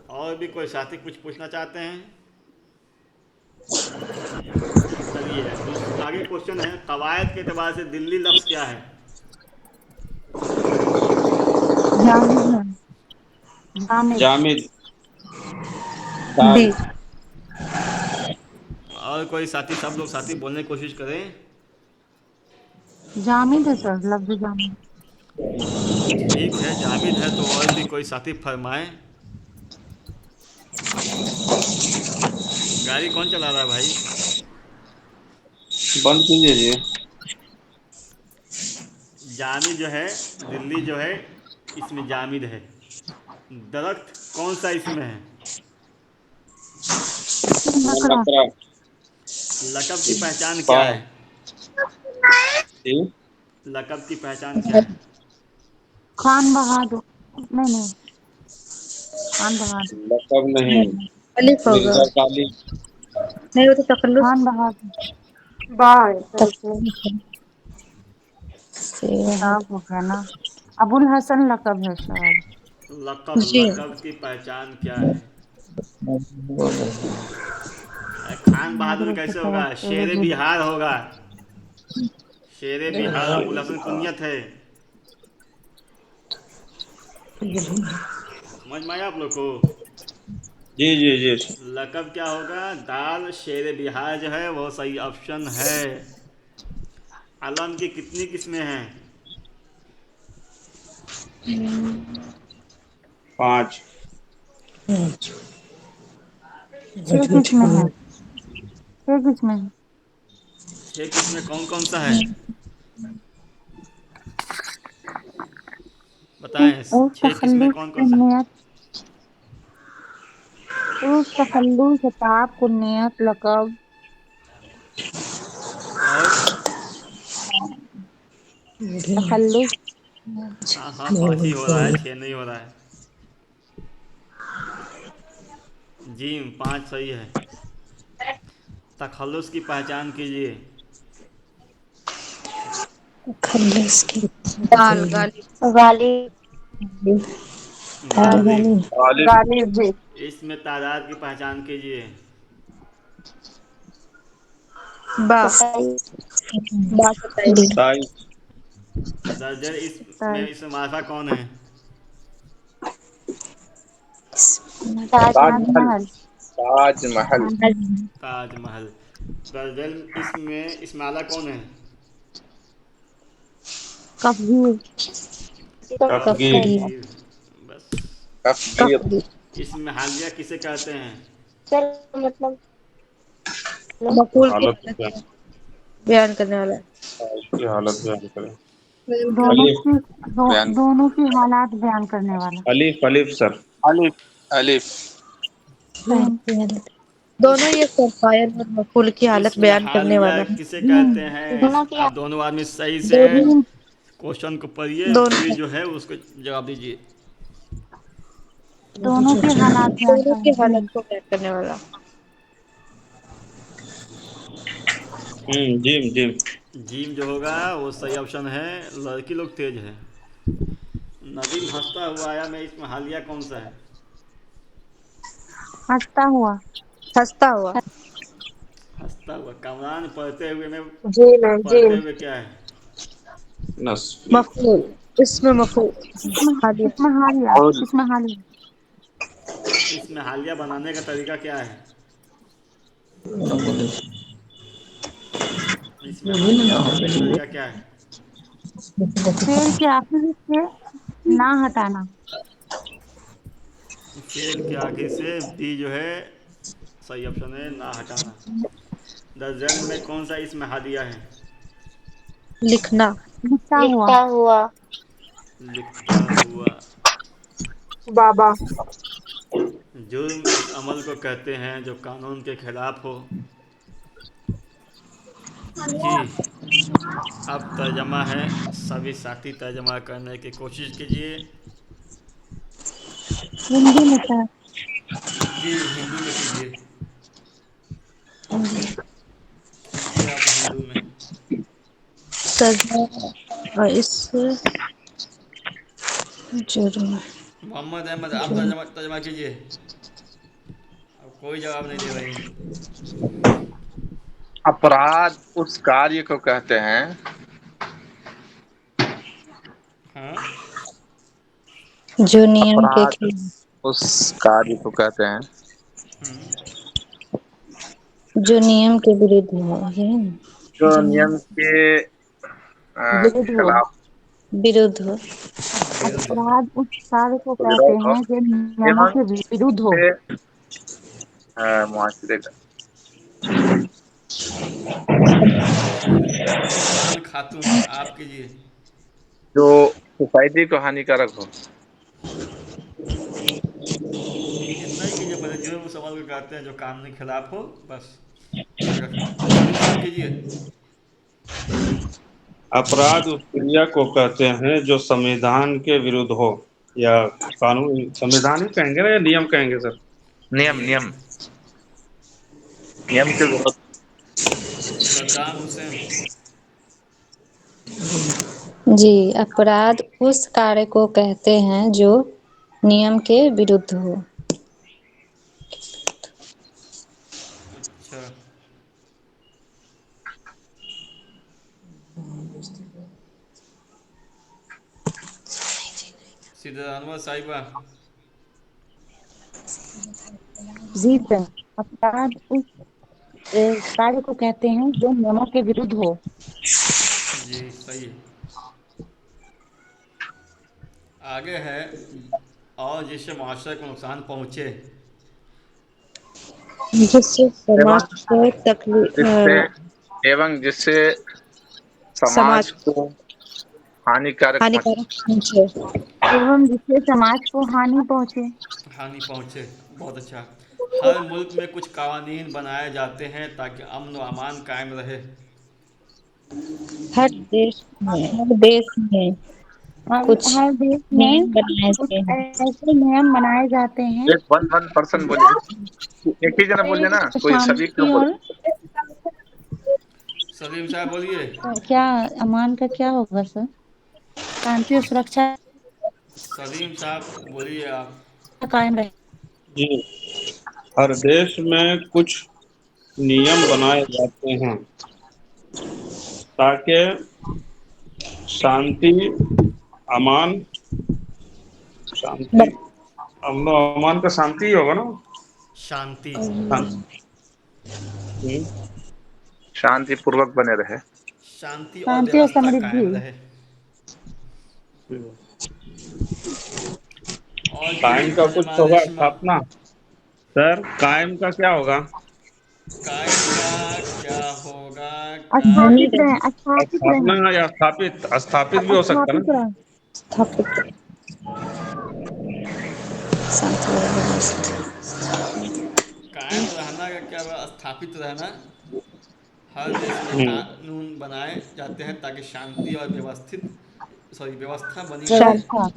और भी कोई साथी कुछ पूछना चाहते हैं? चलिए आगे क्वेश्चन है, कवायद के एतबार से दिल्ली लफ्ज़ क्या है? जामिद है। जामिद। जामिद। डी। दाल। और कोई साथी, सब लोग साथी बोलने की कोशिश करें। जामिद है सर, लफ्ज जामिद। ठीक है, जामिद है तो और भी कोई साथी फरमाएं। गाड़ी कौन चला रहा है भाई? बंद कीजिए जी। जामिद जो है, दिल्ली जो है, इसमें जामिद है। दरख्त कौन सा इसमें है? लकड़ा। लकड़ा। लकब की पहचान क्या वाह है? जी। लकब की पहचान क्या है? खान बहादुर। नहीं नहीं, खान बहादुर। लकब नहीं। अलिफ होगा। मिर्जा गालिब। नहीं, वो तो तकल्लुफ। खान बहादुर। बाय किताब हो गया ना। अबुल हसन लकब है शायद। लकब, जी। लकब की पहचान क्या है? खान बहादुर बहादुर के कैसे होगा? साथ तेरे शेर भी। बिहार होगा। शेर बिहार अबुल हसन कुनियत है। समझ में आया आप लोग को? जी जी जी। लकब क्या होगा? दाल। शेर बिहार जो है वो सही ऑप्शन है। आलम की कितनी किस्में हैं? 5। 6 किस्में हैं। 6 किस्में हैं। 6 किस्में कौन कौन सा है? बताएं। उस 6 किस्में तखल्लुस कौन कौन सा है? कुन्नियत। उस तखल्लुस खिताब कुन्नियत लकब। और तखल्लुस। हाँ हाँ, 5 ही हो रहा है, 6 नहीं हो रहा है। जी, 5 सही है। तखल्लुस की पहचान कीजिए। खल्लस की दाल गालिब गालिब गालिब। गालिब। गालिब जी। इसमें तादाद की पहचान कीजिए। बा बा 27। 27। दर्जन इसमें मार्फा कौन है? ताजमहल। ताजमहल। ताजमहल। ताजमहल। दर्जन इसमें इस्माला कौन है? कफगीर। कफगीर। कफगीर। बस। तफगीर। इसमें हालिया किसे कहते हैं? सर मतलब मकबूल की हालत हालत क्या? में बयान करने वाला। उसकी हालत बयान करें। दोनों अलिफ। की बयान। दोनों की हालात बयान करने वाला। अलिफ अलिफ सर। अलिफ। अलिफ। जीम। दोनों ये सर फायर और मकबूल की हालत इसमें बयान करने हालिया वाला है। किसे जीम। कहते हैं? दोनों की आप दोनों आदमी सही से दोनों जीम। क्वेश्चन को पढ़िए, फिर दोनों जो है उसको जवाब दीजिए। दोनों की हालात बयान दोनों की करने। हालत जीम। को बयान करने वाला। Gym gym. जीम जो होगा वो सही ऑप्शन है। लड़की लोग तेज है। नदीम हंसता हुआ आया, मैं इसमें हालिया कौन सा है? हंसता हुआ। हंसता हुआ। हंसता हुआ। कमरान पढ़ते हुए में, जी मैम जी। पढ़ते हुए क्या है? नस्बी। मफूल। इसमें मफूल। इसमें हालिया। इसमें हालिया। और इसमें हालिया। इसमें हालिया बनाने का तरीका क्या है? इसमें हालिया बनाने का तरीका क्या है? फेल के आखिर से ना हटाना। फेल के आखिर से बी जो है सही ऑप्शन है, ना हटाना। दर्जन में कौन सा इसमें हालिया है? लिखना। लिखता हुआ। लिखता हुआ। लिखता हुआ। बाबा। जुर्म उस अमल को कहते हैं जो कानून के खिलाफ हो। जी। अब तर्जमा है, सभी साथी तर्जमा करने की कोशिश कीजिए। हिंदी में सर। जी, हिंदू में कीजिए। कीजिए आप हिंदू में। सजा। और इससे जुर्म। मोहम्मद अहमद, आप तर्जमा तर्जमा कीजिए। अब कोई जवाब नहीं दे रही हैं। अपराध उस कार्य को कहते हैं हाँ। जो नियम के अपराध खिलाफ उस कार्य को कहते हैं जो नियम के विरुद्ध हो, ये है ना? जो जो नियम नियम के विरुद्ध हो। खिलाफ विरुद्ध हो। विरुद्ध। अपराध उस कार्य को कहते विरोध हो हैं जो नियमों एवं के विरुद्ध हो। से मुआशरे का फिर इरफान खातून, आप कीजिए। जो सोसाइटी को हानिकारक हो। इतना ही कीजिए, पहले जो वो सवाल को कहते हैं जो कानून के खिलाफ हो, बस अगर सलीम साहब कीजिए। अपराध उस क्रिया को कहते हैं जो संविधान के विरुद्ध हो, या कानून, संविधान ही कहेंगे ना या नियम कहेंगे सर? नियम नियम। नियम नियम के विरोध। सद्दाम हुसैन। जी, अपराध उस कार्य को कहते हैं जो नियम के विरुद्ध हो। अच्छा। सीधा अनवर साहिबा। जी सर, अपराध उस कार्य को कहते हैं जो नियमों के विरुद्ध हो। जी सही है। आगे है, और जिससे मुआशरे को नुकसान पहुँचे। जिससे समाज एवं को जिससे एवं जिससे समाज समाज को हानिकारक हानिकारक पहुंचे। एवं जिससे समाज को हानि पहुंचे। हानि पहुँचे, बहुत अच्छा। हर मुल्क में कुछ कानून बनाए जाते हैं ताकि अमन व अमान कायम रहे। हर देश में और कुछ हर देश में नियम बनाए कुछ जाते हैं। ऐसे नियम बनाए जाते हैं एक वन वन पर्सन बोलिए, एक ही जना बोलिए ना, कोई सभी क्यों शांति बोल। और सलीम साहब बोलिए। क्या अमान का क्या होगा सर? शांति और सुरक्षा सलीम साहब बोलिए आप। कायम रहे। जी, हर देश में कुछ नियम बनाए जाते हैं ताकि शांति, अमान, शांति, अमन और अमान का शांति ही होगा ना? शांति। शांति। शांति पूर्वक बने रहे। शांति और शांति और व्यवस्था समृद्धि। कायम रहे। और कीजिए कायम का कुछ तर्जमा होगा, रेशमा। स्थापना। सर, कायम का क्या होगा? कायम का क्या होगा? बनी स्थापित कायम। रहे, रहे। स्थापित रहे, स्थापना या स्थापित, स्थापित भी हो सकता है स्थापित ना? रहे। स्थापित शांति और व्यवस्था। कायम रहना का क्या हुआ? स्थापित रहना। हर देश में हम्म। कानून बनाए जाते हैं ताकि शांति और व्यवस्था बनी रहे। व्यवस्था,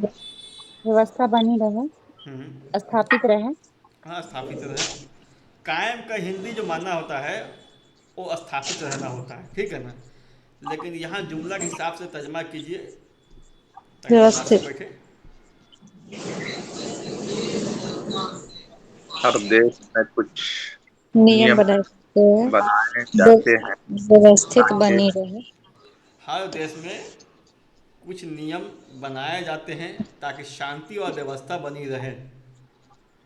व्यवस्था बनी रहे, हम्म। स्थापित रहे। हाँ, स्थापित रहे। कायम का हिंदी जो मानना होता है वो स्थापित रहना होता है, ठीक है ना? लेकिन यहाँ जुमला के हिसाब से तर्जमा कीजिए ताकि मुनासिब व्यवस्थित बैठे। हर देश में कुछ नियम नियम बनाए जाते हैं, बनाए जाते हैं व्यवस्थित ताकि बनी रहे। हर देश में कुछ नियम बनाए जाते हैं ताकि शांति और व्यवस्था बनी रहे।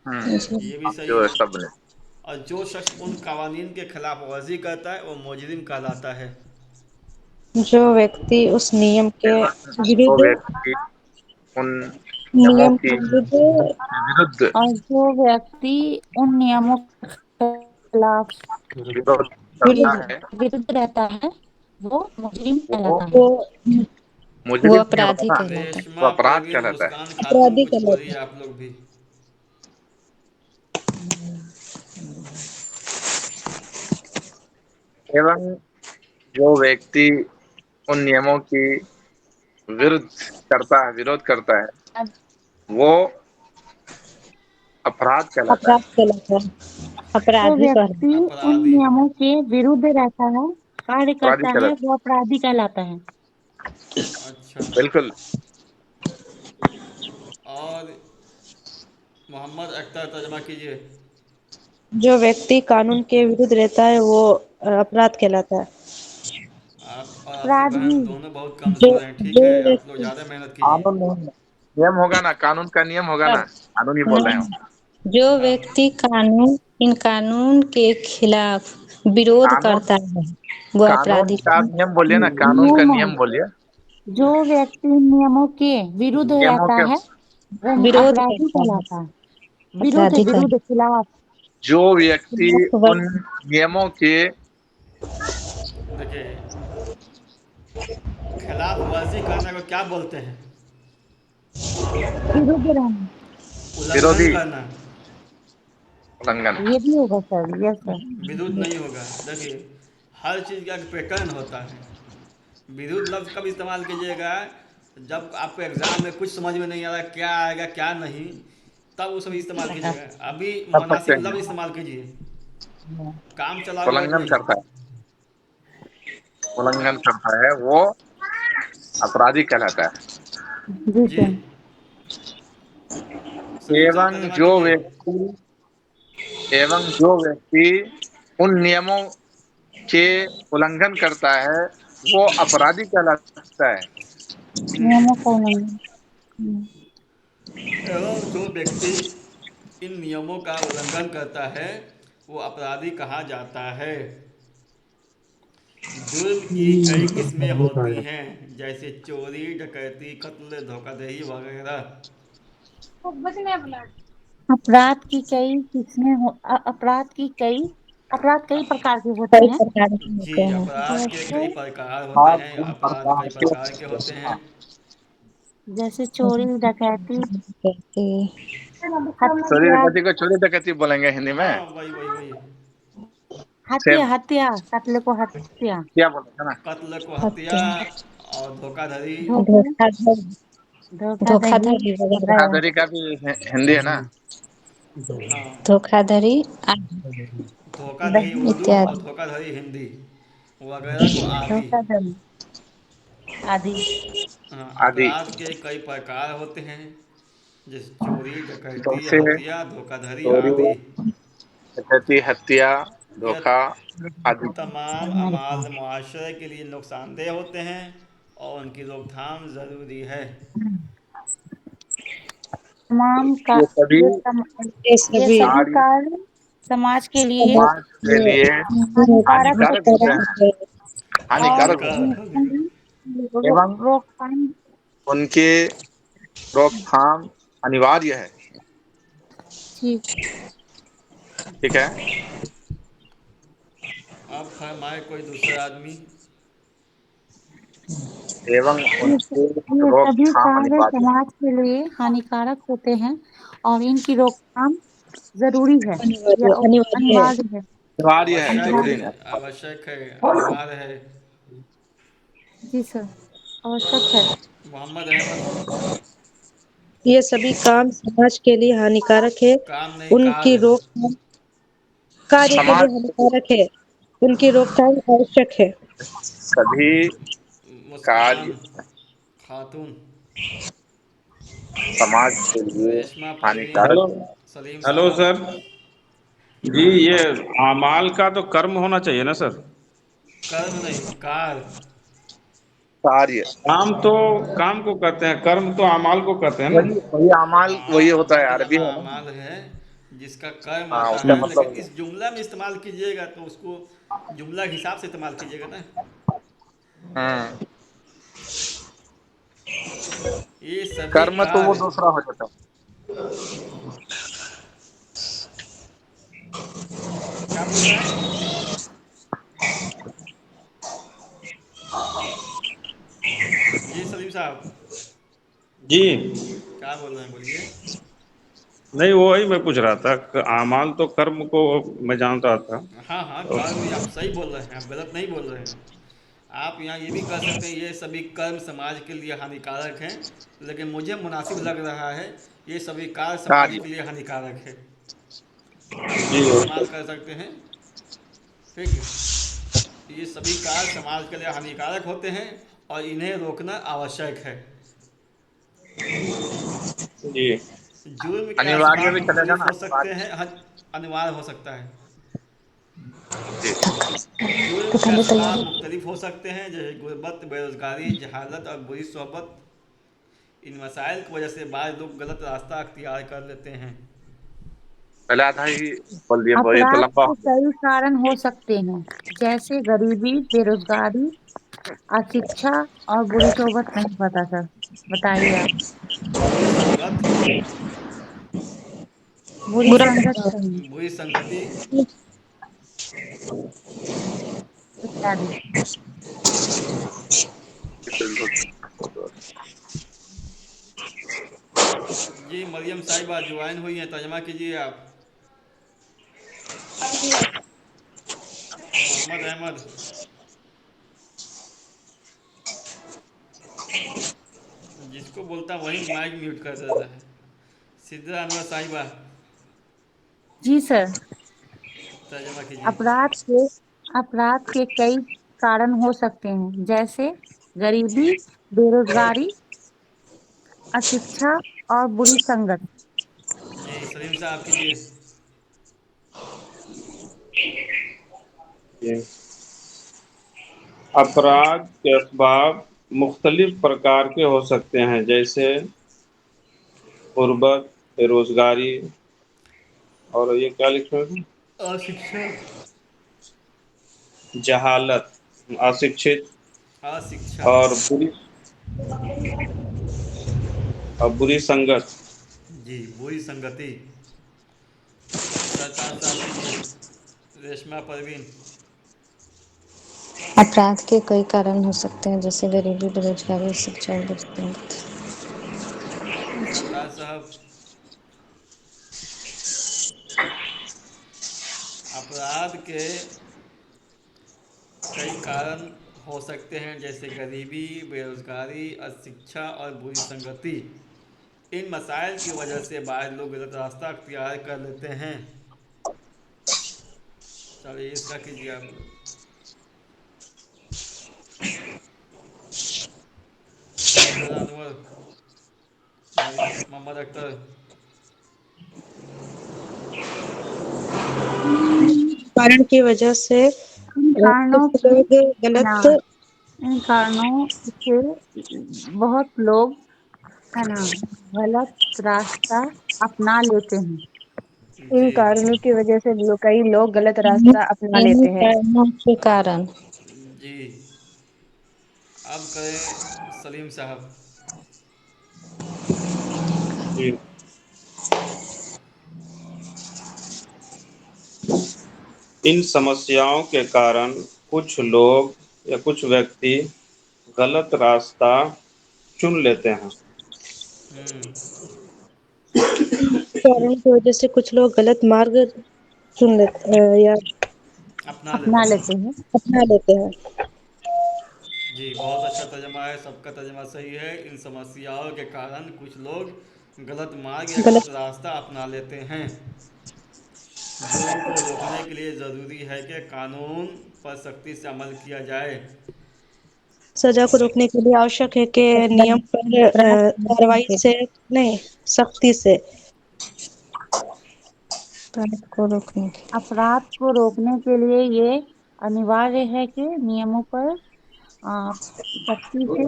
ये भी सही जो है। ऐसा बने। और जो शख्स उन कवानीन के खिलाफ वर्जी करता है वो मुजरिम कहलाता है। जो व्यक्ति उस नियम के एवं जो विरुद्ध व्यक्ति उन नियमों नियम की के विरुद्ध विरुद्ध और जो व्यक्ति उन नियमों के खिलाफ विरोध करता विरुद्ध है विरुद्ध रहता है वो मुजरिम वो कहलाता है। वो वो मुजरिम नहीं अपराधी होता ना, कहलाता है। वो रेशमा, अपराध परवीन, कहलाता है। मुस्कान खातून, अपराधी कुछ कहलाता बोलिए है। आप लोग भी। एवं जो व्यक्ति उन नियमों की विरुद्ध करता है, विरोध करता है, अब वो अपराध कहलाता है। अपराध कहलाता है। जो अपराधी व्यक्ति कहलाता उन अपराधी। नियमों के विरुद्ध रहता है, कार्य अपराधी करता है, कहलाता वो अपराधी कहलाता है। अच्छा। है। बिल्कुल। और मोहम्मद अख्तर तर्जमा कीजिए। जो व्यक्ति कानून के विरुद्ध रहता है वो अपराध कहलाता है। आप और आपकी अपराधी। बहन दोनों बहुत जो कमज़ोर हैं, ठीक जो है, आप लोग व्यक्ति ज़्यादा मेहनत कीजिए। कानून नहीं है, नियम होगा ना, कानून का नियम होगा ना, कानून ही बोल रहे नहीं, हो। जो हाँ, व्यक्ति इन कानून के खिलाफ विरोध कानून, करता है वो कानून अपराधी का आप नियम बोलिए ना, कानून का नियम, नियम बोलिए। जो व्यक्ति नियमों के विरुद्ध नियमों रहता के, है वो विरोध अपराधी करता है कहलाता है। विरुद्ध, अपराधी का विरुद्ध, खिलाफ। जो व्यक्ति उन खिलाफ नियमों के देखिए, खिलाफ वर्जी करने को क्या बोलते हैं? विरुद्ध रहना। उल्लंघन विरोधी, करना। उल्लंघन। ये भी होगा सर, यस सर। विरुद्ध नहीं होगा। देखिए, हर चीज़ का एक पैटर्न होता है। विरुद्ध लफ्ज़ कब इस्तेमाल कीजिएगा? जब आपको एग्ज़ाम में कुछ समझ में नहीं आ रहा क्या आएगा क्या नहीं, तब उस समय इस्तेमाल कीजिएगा। अभी कर सकते मुनासिब लफ्ज़ हैं, इस्तेमाल कीजिए, काम चलाऊ वर्ड उल्लंघन नहीं। करता है, उल्लंघन करता है वो अपराधी कहलाता है। जी जी, सर। सलीम साहब एवं तर्जमा जो कीजिए। व्यक्ति एवं जो व्यक्ति उन नियमों के उल्लंघन करता है वो अपराधी कहलाता है। नियमों का उल्लंघन। एवं जो व्यक्ति इन नियमों का उल्लंघन करता है वो अपराधी कहा जाता है। जुर्म की कई किस्में होती हैं, जैसे चोरी, डकैती, कत्ल, धोखाधड़ी वगैरह। अपराध की कई किस्में अपराध कई प्रकार के होते कई हैं। प्रकार के जी, होते हैं अपराध के जैसे कई प्रकार होते आप हैं, उन अपराध प्रकार कई के प्रकार के होते हैं। जैसे चोरी, डकैती, कहते चोरी हत्या। डकैती को चोरी डकैती बोलेंगे हिंदी में। हाँ, वही वही वही। हत्या, सेम, हत्या, कत्ल को हत्या। क्या बोलेंगे ना। कत्ल को हत्या हत्या और धोखाधड़ी। धोखा, धोखाधड़ी धोखाधड़ी, धोखाधड़ी वगैरह धोखाधड़ी का भी हिंदी है ना। हाँ, धोखाधड़ी धोखाधड़ी उर्दू और इत्यादि धोखाधड़ी हिंदी वगैरह को आदि। धोखाधड़ी आदि। हाँ, आदि। अपराध के कई प्रकार होते हैं, जैसे चोरी, डकैती, जैसे हत्या, धोखाधड़ी चोरी, आदि। डकैती, हत्या, यह धोखा आदि। तमाम अमाल मुआशरे के लिए नुकसानदेह होते हैं और उनकी रोकथाम ज़रूरी है। तमाम का ये सभी ये तम, ये ये सभी सभी कार्य कार्य समाज के लिए समाज के ये लिए हानिकारक हानिकारक होते होते हैं हैं, और हानिकारक होते हानिकारक हैं होते हैं। एवं रोकथाम। उनके रोकथाम अनिवार्य है। ठीक। ठीक है। अब फरमाए कोई दूसरा आदमी। एवं ये उनके ये सभी रोकथाम कार्य अनिवार्य है। समाज के लिए हानिकारक होते हैं और इनकी रोकथाम जरूरी है या अनिवार्य है अनिवार्य है। अनिवार्य है, आवश्यक जरूरी है, अनिवार्य। है। आवश्यक है, अनिवार्य है। जी सर, आवश्यक है। मोहम्मद अहमद। ये सभी काम समाज के लिए हानिकारक है काम नहीं, उनकी कार्य। रोकथाम कार्य के लिए समाज हानिकारक है उनकी रोकथाम आवश्यक है सभी कार्य मुस्कान खातून। समाज के लिए रेशमा परवीन। हानिकारक हेलो। है। सलीम हेलो साहब। सर। जी, ये अमाल का तो कर्म होना चाहिए ना सर। कर्म नहीं, कार। कार्य, काम तो काम को कहते हैं, कर्म तो अमाल को कहते हैं ना। वही वही अमाल वही हाँ, होता अमल है, का अरबी जमा है ना। अमाल है, जिसका कर्म हाँ, होता उसका है, मतलब लेकिन वही है। इस जुमला में इस्तेमाल कीजिएगा तो उसको जुमला के हिसाब से इस्तेमाल कीजिएगा ना। हम्म। ये सभी कर्म तो वो कार्य। दूसरा हो जाता है। क्या पूछ रहे हैं? जी सलीम साहब, जी। क्या बोल रहे हैं, बोलिए। नहीं, वही मैं पूछ रहा था कि अमाल तो कर्म को मैं जान रहा था। हाँ हाँ, कर्म, आप सही बोल रहे हैं, आप गलत नहीं बोल रहे हैं। आप यहाँ ये भी कह सकते हैं ये सभी कर्म समाज के लिए हानिकारक हैं, लेकिन मुझे मुनासिब लग रहा है ये सभी कार्य समाज कार्य। के लिए हानिकारक है। ये भी जी, ओके। इस्तेमाल कर सकते हैं। ठीक है, ये सभी कार्य समाज के लिए हानिकारक होते हैं और इन्हें रोकना आवश्यक है। जी। जुर्म के अनिवार्य असबाब भी चलेगा मुख्तलिफ ना, हो सकते अनिवार्य। हैं, अनिवार्य हो सकता है। जी। जुर्म तो के पहले असबाब तैयारी मुख्तलिफ हो सकते हैं, जैसे गुर्बत, बेरोजगारी, जहालत और बुरी सोहबत। इन मसाइल की वजह से बाद लोग गलत रास्ता अख्तियार कर लेते हैं। पहले आधा ही बोल दिए, वो ये तो अपराध लंबा के हो गया। कई कारण हो सकते हैं, जैसे गरीबी, बेरोजगारी, अशिक्षा और बुरी सोबत। नहीं पता सर, बताइए आप। बुरी संगत, बुरी बुरा संगत संपर्क। सही बुरी संगति। इत्यादि। जी मरियम साहिबा ज्वाइन हुई हैं, तर्जमा कीजिए आप। मोहम्मद अहमद। जिसको बोलता वही माइक म्यूट कर देता है। सिद्रा अनवर साहिबा, जी सर। तर्जमा कीजिए। अपराध के अपराध के कई कारण हो सकते हैं, जैसे गरीबी, बेरोजगारी, अशिक्षा और बुरी संगत। जी सलीम साहब कीजिए। ये अपराध के असबाब मुख्तलिफ प्रकार के हो सकते हैं, जैसे गुर्बत, बेरोजगारी, और ये क्या लिखे हैं? अशिक्षा, जहालत, अशिक्षित, अशिक्षा। और बुरी संगत। जी बुरी संगति। सरताज साहब कीजिए। रेशमा परवीन। अपराध के कई कारण हो सकते हैं, जैसे गरीबी, बेरोजगारी, शिक्षा और बुरी सरताज साहब। अपराध के कई कारण हो सकते हैं, जैसे गरीबी, बेरोजगारी, अशिक्षा और बुरी संगति। इन मसाइल की वजह से बाद लोग गलत रास्ता अख्तियार कर लेते हैं। चलिए इसका कीजिए आप लोग। सिद्रा अनवर, मोहम्मद अख्तर। कारण की वजह से इन कारणों कुछ से लोग है ना, गलत इन कारणों से बहुत लोग है ना गलत रास्ता अपना लेते हैं। इन जी कारणों की वजह से कई लोग गलत रास्ता अपना संगति। इन लेते हैं। कारणों के कारण जी। अब करें सलीम साहब। जी। इन समस्याओं के कारण कुछ लोग या कुछ व्यक्ति गलत रास्ता चुन लेते हैं। हम्म। कारणों की वजह से कुछ लोग गलत मार्ग चुन लेते या अपना अपना लेते हैं। लेते हैं। अपना लेते हैं। जी बहुत अच्छा तर्जमा है, सबका तर्जमा सही है। इन समस्याओं के कारण कुछ लोग गलत मार्ग या गलत गलत रास्ता अपना लेते हैं। जुर्म को रोकने के लिए ज़रूरी है कि कानून पर सख्ती से अमल किया जाए। सजा को रोकने के लिए आवश्यक है कि नियम पर अपराध कार्रवाई से नहीं, सख्ती से। अपराध को रोकने के अपराध को रोकने के लिए ये अनिवार्य है कि नियमों पर आ, सख्ती से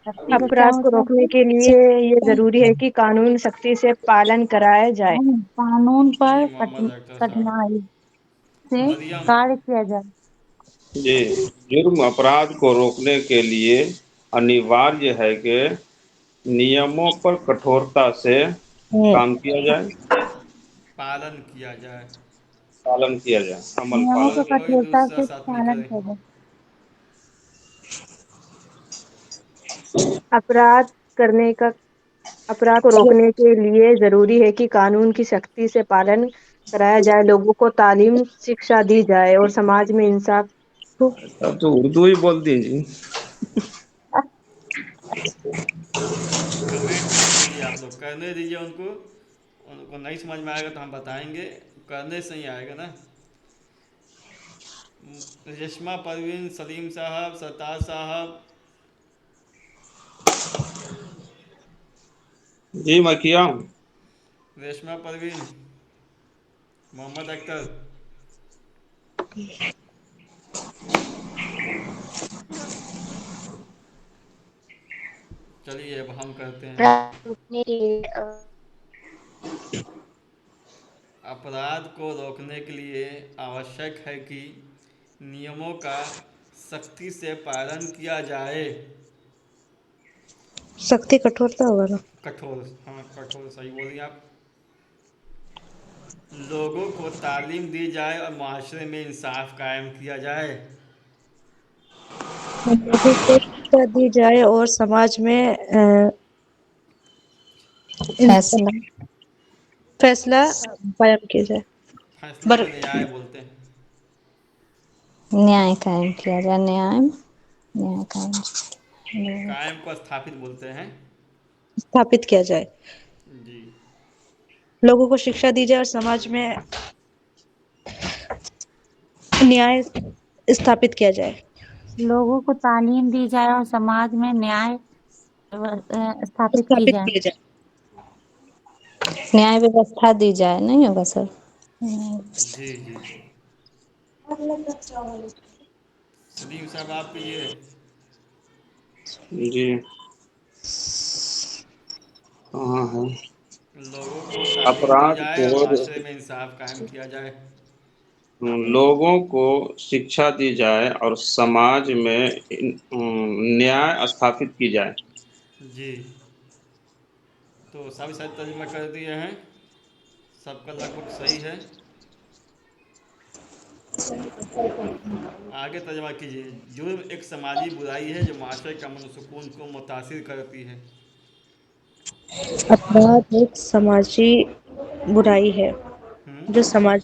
क्या अपराध को होता रोकने है के लिए ये लिए जरूरी है कि कानून सख्ती से पालन कराया जाए। कानून जी पर मोहम्मद अख्तर साहब। कठिनाई से मरियम। कार्य किया जाए। जी, जुर्म अपराध को रोकने के लिए अनिवार्य है कि नियमों पर कठोरता से हम्म, काम किया जाए, पालन किया जाए पालन किया जाए, नियमों और का पालन किया कोई कठोरता दूसरा से साथ नहीं पालन करे। किया जाए। अपराध करने का अपराध को जाए। रोकने के लिए जरूरी है कि कानून की सख्ती से पालन कराया जाए, लोगों को तालीम शिक्षा दी जाए और समाज में इंसाफ को। अब तो उर्दू ही बोल दीजिए। कमेंट मत कीजिए आप लोग, करने दीजिए उनको। उनको नहीं समझ में आएगा तो हम बताएंगे, करने से ही आएगा ना। रेशमा परवीन, सलीम साहब, सरताज साहब। जी मैं किया हूँ। रेशमा परवीन, मोहम्मद अख्तर। चलिए अब हम करते हैं। रोकने के लिए अपराध को रोकने के लिए आवश्यक है कि नियमों का सख्ती से पालन किया जाए। सख्ती कठोरता होगा ना। कठोर, हाँ कठोर सही बोलिए आप। लोगों को तालीम दी जाए और माशरे में इंसाफ कायम किया जाए। लोगों को शिक्षा दी जाए और समाज में फैसला फैसला कायम किया जाए। फैसले बर को न्याय बोलते हैं। न्याय कायम किया जाए। न्याय कायम लोगों को कायम को स्थापित बोलते हैं। स्थापित किया जाए। जी। लोगों को शिक्षा दी जाए और समाज में न्याय स्थापित किया जाए। लोगों को तालीम दी जाए और समाज में न्याय स्थापित की स्थापित जाए। किया जाए। न्याय व्यवस्था दी जाए, नहीं होगा सर? न्याय व्यवस्था। जी जी। सलीम साहब आप कीजिए। जी। हाँ है। लोगों को तालीम दी अपराध जाए और को माशरे में इंसाफ कायम किया जाए। लोगों को शिक्षा दी जाए और समाज में न्याय स्थापित की जाए। जी। तो सभी सारे तर्जुमा कर दिए हैं, सबका लगभग सही है। आगे तर्जुमा कीजिए। जुर्म एक समाजी बुराई है जो माशरे के अमन सुकून को मुतासिर करती है। अपराध एक समाजी बुराई है हम्म। जो समाज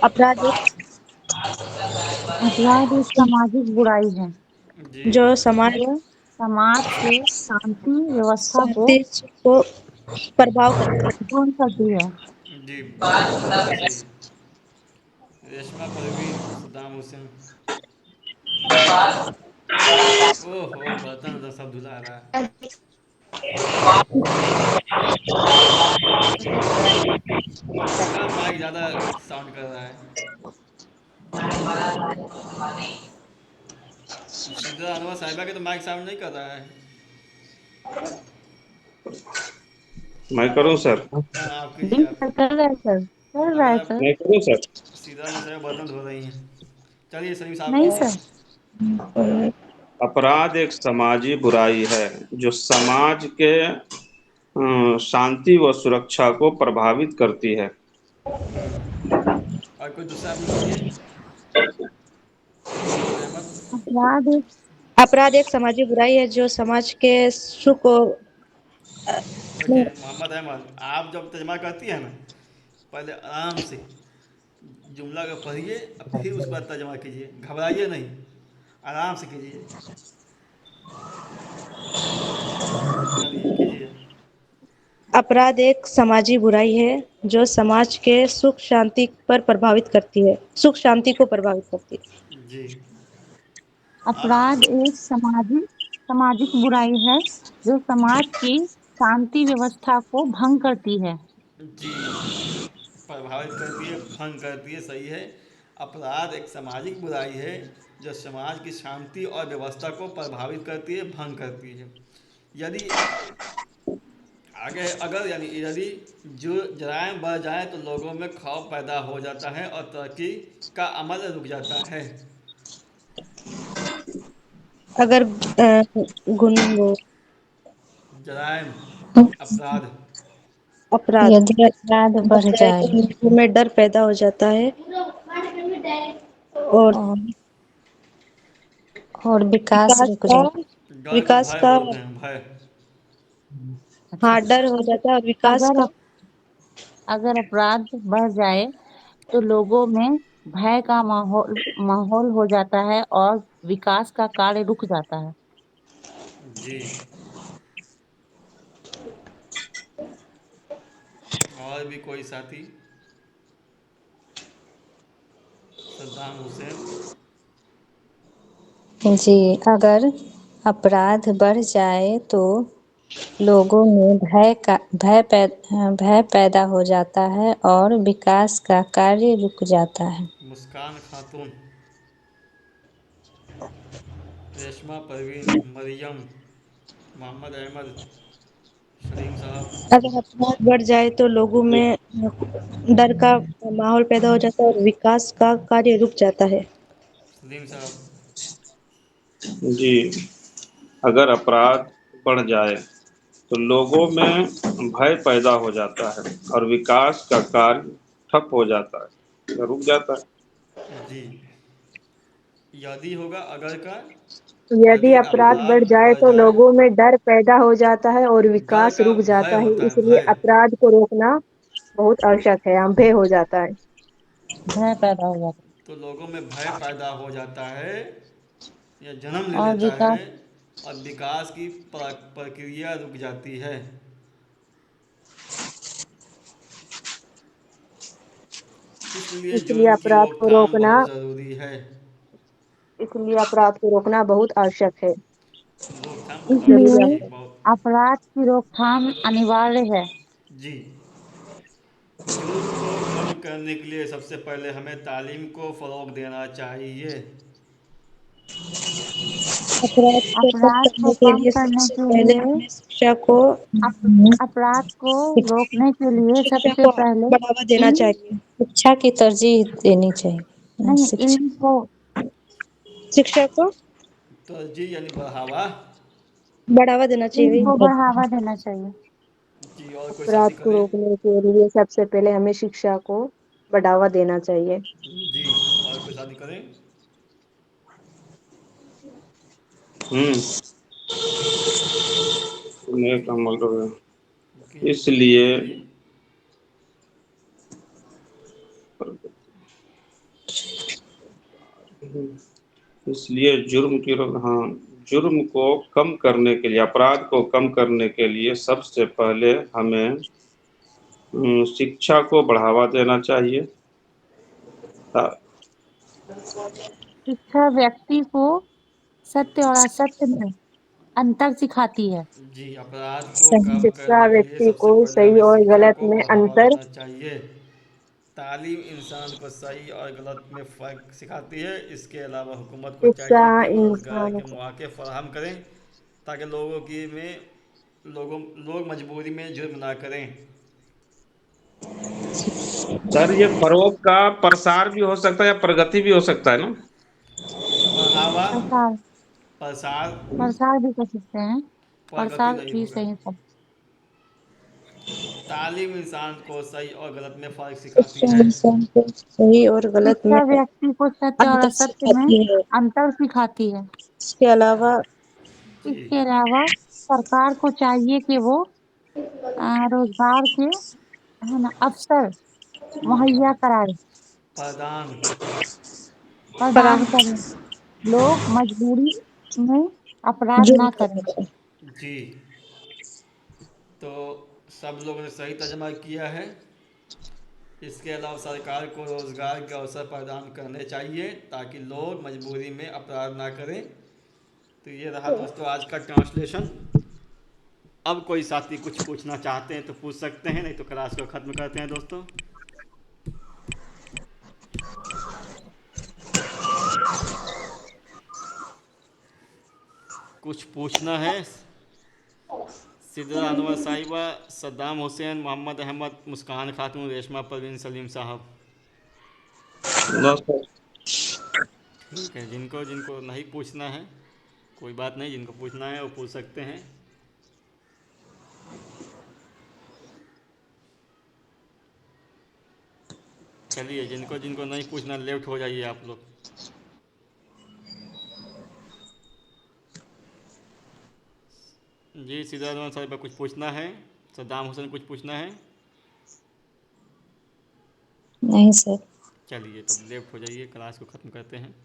अपराध एक अपराध एक सामाजिक बुराई है जी जो समाज जो समाज से शांति व्यवस्था को शांति को प्रभाव करता है। भंग करती है। जी, बिल्कुल सही। रेशमा परवीन, सद्दाम हुसैन। ओहो, बर्तन वर्तन सब धुला रहा है। किसका माइक ज़्यादा साउंड कर रहा है? सीधा अनवर साहिबा के तो माइक साउंड नहीं कर रहा है। मैं करूं सर? हाँ आप कीजिए जी आप। सर, कर रहा है सर, कर लग रहा है रहा सर। मैं करूं सर? है सीधा मुझसे बर्तन धो रही हैं। चलिए सलीम साहब नहीं कीजिए। सर। अपराध एक समाजी बुराई है जो समाज के शांति व सुरक्षा को प्रभावित करती है। और कोई दूसरा भी कीजिए। मोहम्मद अहमद। अपराध एक अपराध एक समाजी बुराई है जो समाज के सुख और देखिए मोहम्मद अहमद, आप जब तर्जमा करती है ना, पहले आराम से जुमला को पढ़िए और फिर उसके बाद तर्जमा कीजिए। घबराइए नहीं, आराम से कीजिए। चलिए कीजिए। अपराध एक समाजी बुराई है जो समाज के सुख शांति को प्रभावित करती है। जी। आप। अपराध एक सामाजिक बुराई है जो समाज की शांति व्यवस्था को भंग करती है। जी, प्रभावित करती है, भंग करती है, सही है। अपराध एक सामाजिक बुराई है जो समाज की शांति और व्यवस्था को प्रभावित करती है, भंग करती है। यदि आगे अगर यानी यदि जो जराइम बढ़ जाए तो लोगों में खौफ पैदा हो जाता है और तरक्की का अमल रुक जाता है। अगर गुन वो जराइम, अपराध। अपराध यदि अपराध बढ़ बढ़ जाए जाए तो लोगों में डर पैदा हो जाता है और और विकास विकास रुक का जाए। डर को विकास भय का बोलते हैं, भय। अच्छा। हाँ डर हो जाता है और विकास अगर का अगर अपराध बढ़ जाए तो लोगों में भय का माहौल माहौल हो जाता है और विकास का कार्य रुक जाता है। जी। और भी कोई साथी? सद्दाम हुसैन। जी, अगर अपराध बढ़ जाए तो लोगों में भय पैदा हो जाता है और विकास का कार्य रुक जाता है। मुस्कान खातून, रेशमा परवीन, मरियम, मोहम्मद अहमद, सलीम साहब, अगर अपराध बढ़ जाए तो लोगों में डर का माहौल पैदा हो जाता है और विकास का कार्य रुक जाता है। सलीम साहब। जी, अगर अपराध बढ़ जाए तो लोगों में भय पैदा हो जाता है और विकास का कार्य ठप हो जाता है या रुक जाता है। जी, यदि होगा अगर का, यदि यदि अपराध बढ़ अपराध जाए बढ़ तो जाए, लोगों में डर पैदा हो जाता है और डर विकास का रुक भय जाता है, होता है, इसलिए भय। अपराध को रोकना बहुत आवश्यक है। भय हो जाता है। भय पैदा हो जाता तो लोगों में भय पैदा हो जाता है या जन्म ले है और लेता है विकास। और विकास की प्रक्रिया रुक जाती है। इसलिए इसलिए जुर्म की अपराध को रोकथाम रोकना बहुत ज़रूरी है। इसलिए अपराध को रोकना बहुत आवश्यक है, रोकथाम बहुत आवश्यक जरूरी इसलिए जी, है। बहुत। अपराध की रोकथाम अनिवार्य है। जी, जुर्म को कम करने के लिए सबसे पहले हमें तालीम को फ़रोग देना चाहिए। अपराध को कम अपराध को करने के कम लिए करने सबसे के पहले लिए हमें शिक्षा को अपराध को रोकने के लिए शिक्षा सबसे को पहले बढ़ावा देना इल्म, चाहिए। शिक्षा की तरजीह देनी चाहिए। नहीं, शिक्षा इल्म को शिक्षा को तरजीह यानी बढ़ावा। बढ़ावा देना इल्म चाहिए। को बढ़ावा देना चाहिए। जी, और कोई अपराध शादी को करें। रोकने के लिए सबसे पहले हमें शिक्षा को बढ़ावा देना चाहिए। जी, और कोई शादी करें। हम्म, नेक अमल रहे। जी, इसलिए चलिए। इसलिए जुर्म को कम करने के लिए, अपराध को कम करने के लिए सबसे पहले हमें शिक्षा को बढ़ावा देना चाहिए। ता- शिक्षा व्यक्ति को सत्य और असत्य में अंतर सिखाती है। जी, अपराध को सही कम शिक्षा करने के लिए व्यक्ति सबसे को पहले सही हमें और शिक्षा गलत को में बढ़ावा अंतर देना चाहिए। तालीम इंसान को सही और गलत में फ़र्क सिखाती है। इसके अलावा हुकूमत को शिक्षा चाहिए कि वो रोज़गार इंसान के मौके फराहम करें ताकि लोग मजबूरी में जुर्म ना करें। सर, ये फरोग का प्रसार भी हो सकता है या प्रगति भी हो सकता है ना। बढ़ावा, प्रसार, प्रसार, प्रसार भी कर सकते हैं। प्रगति प्रसार नहीं भी होगा। सही सब। तालीम इंसान को सही और गलत में फ़र्क सिखाती शिक्षा है। इंसान को सही और गलत में शिक्षा व्यक्ति को सत्य और अंतर असत्य में सिखाती है। अंतर सिखाती है। इसके अलावा जी, इसके अलावा सरकार को चाहिए कि वो रोजगार के, है ना, अवसर मुहैया कराए, प्रदान। प्रदान फराहम करें। लोग मजबूरी में अपराध जुर्म ना करें। करने का। जी, तो सब लोगों ने सही तर्जमा किया है। इसके अलावा सरकार को रोज़गार के अवसर प्रदान करने चाहिए ताकि लोग मजबूरी में अपराध ना करें। तो ये रहा दोस्तों आज का ट्रांसलेशन। अब कोई साथी कुछ पूछना चाहते हैं तो पूछ सकते हैं, नहीं तो क्लास को ख़त्म करते हैं दोस्तों। कुछ पूछना है। सिद्रा अनवर साहिबा, सद्दाम हुसैन, मोहम्मद अहमद, मुस्कान खातून, रेशमा परवीन, सलीम साहब। बस सर। ठीक है, जिनको जिनको नहीं पूछना है कोई बात नहीं, जिनको पूछना है वो पूछ सकते हैं। चलिए, जिनको जिनको नहीं पूछना लेफ्ट हो जाइए आप लोग। जी, सिद्धार्थ साहिब कुछ पूछना है। सद्दाम हुसैन कुछ पूछना है। नहीं सर। चलिए, तब लेफ्ट हो जाइए, क्लास को ख़त्म करते हैं।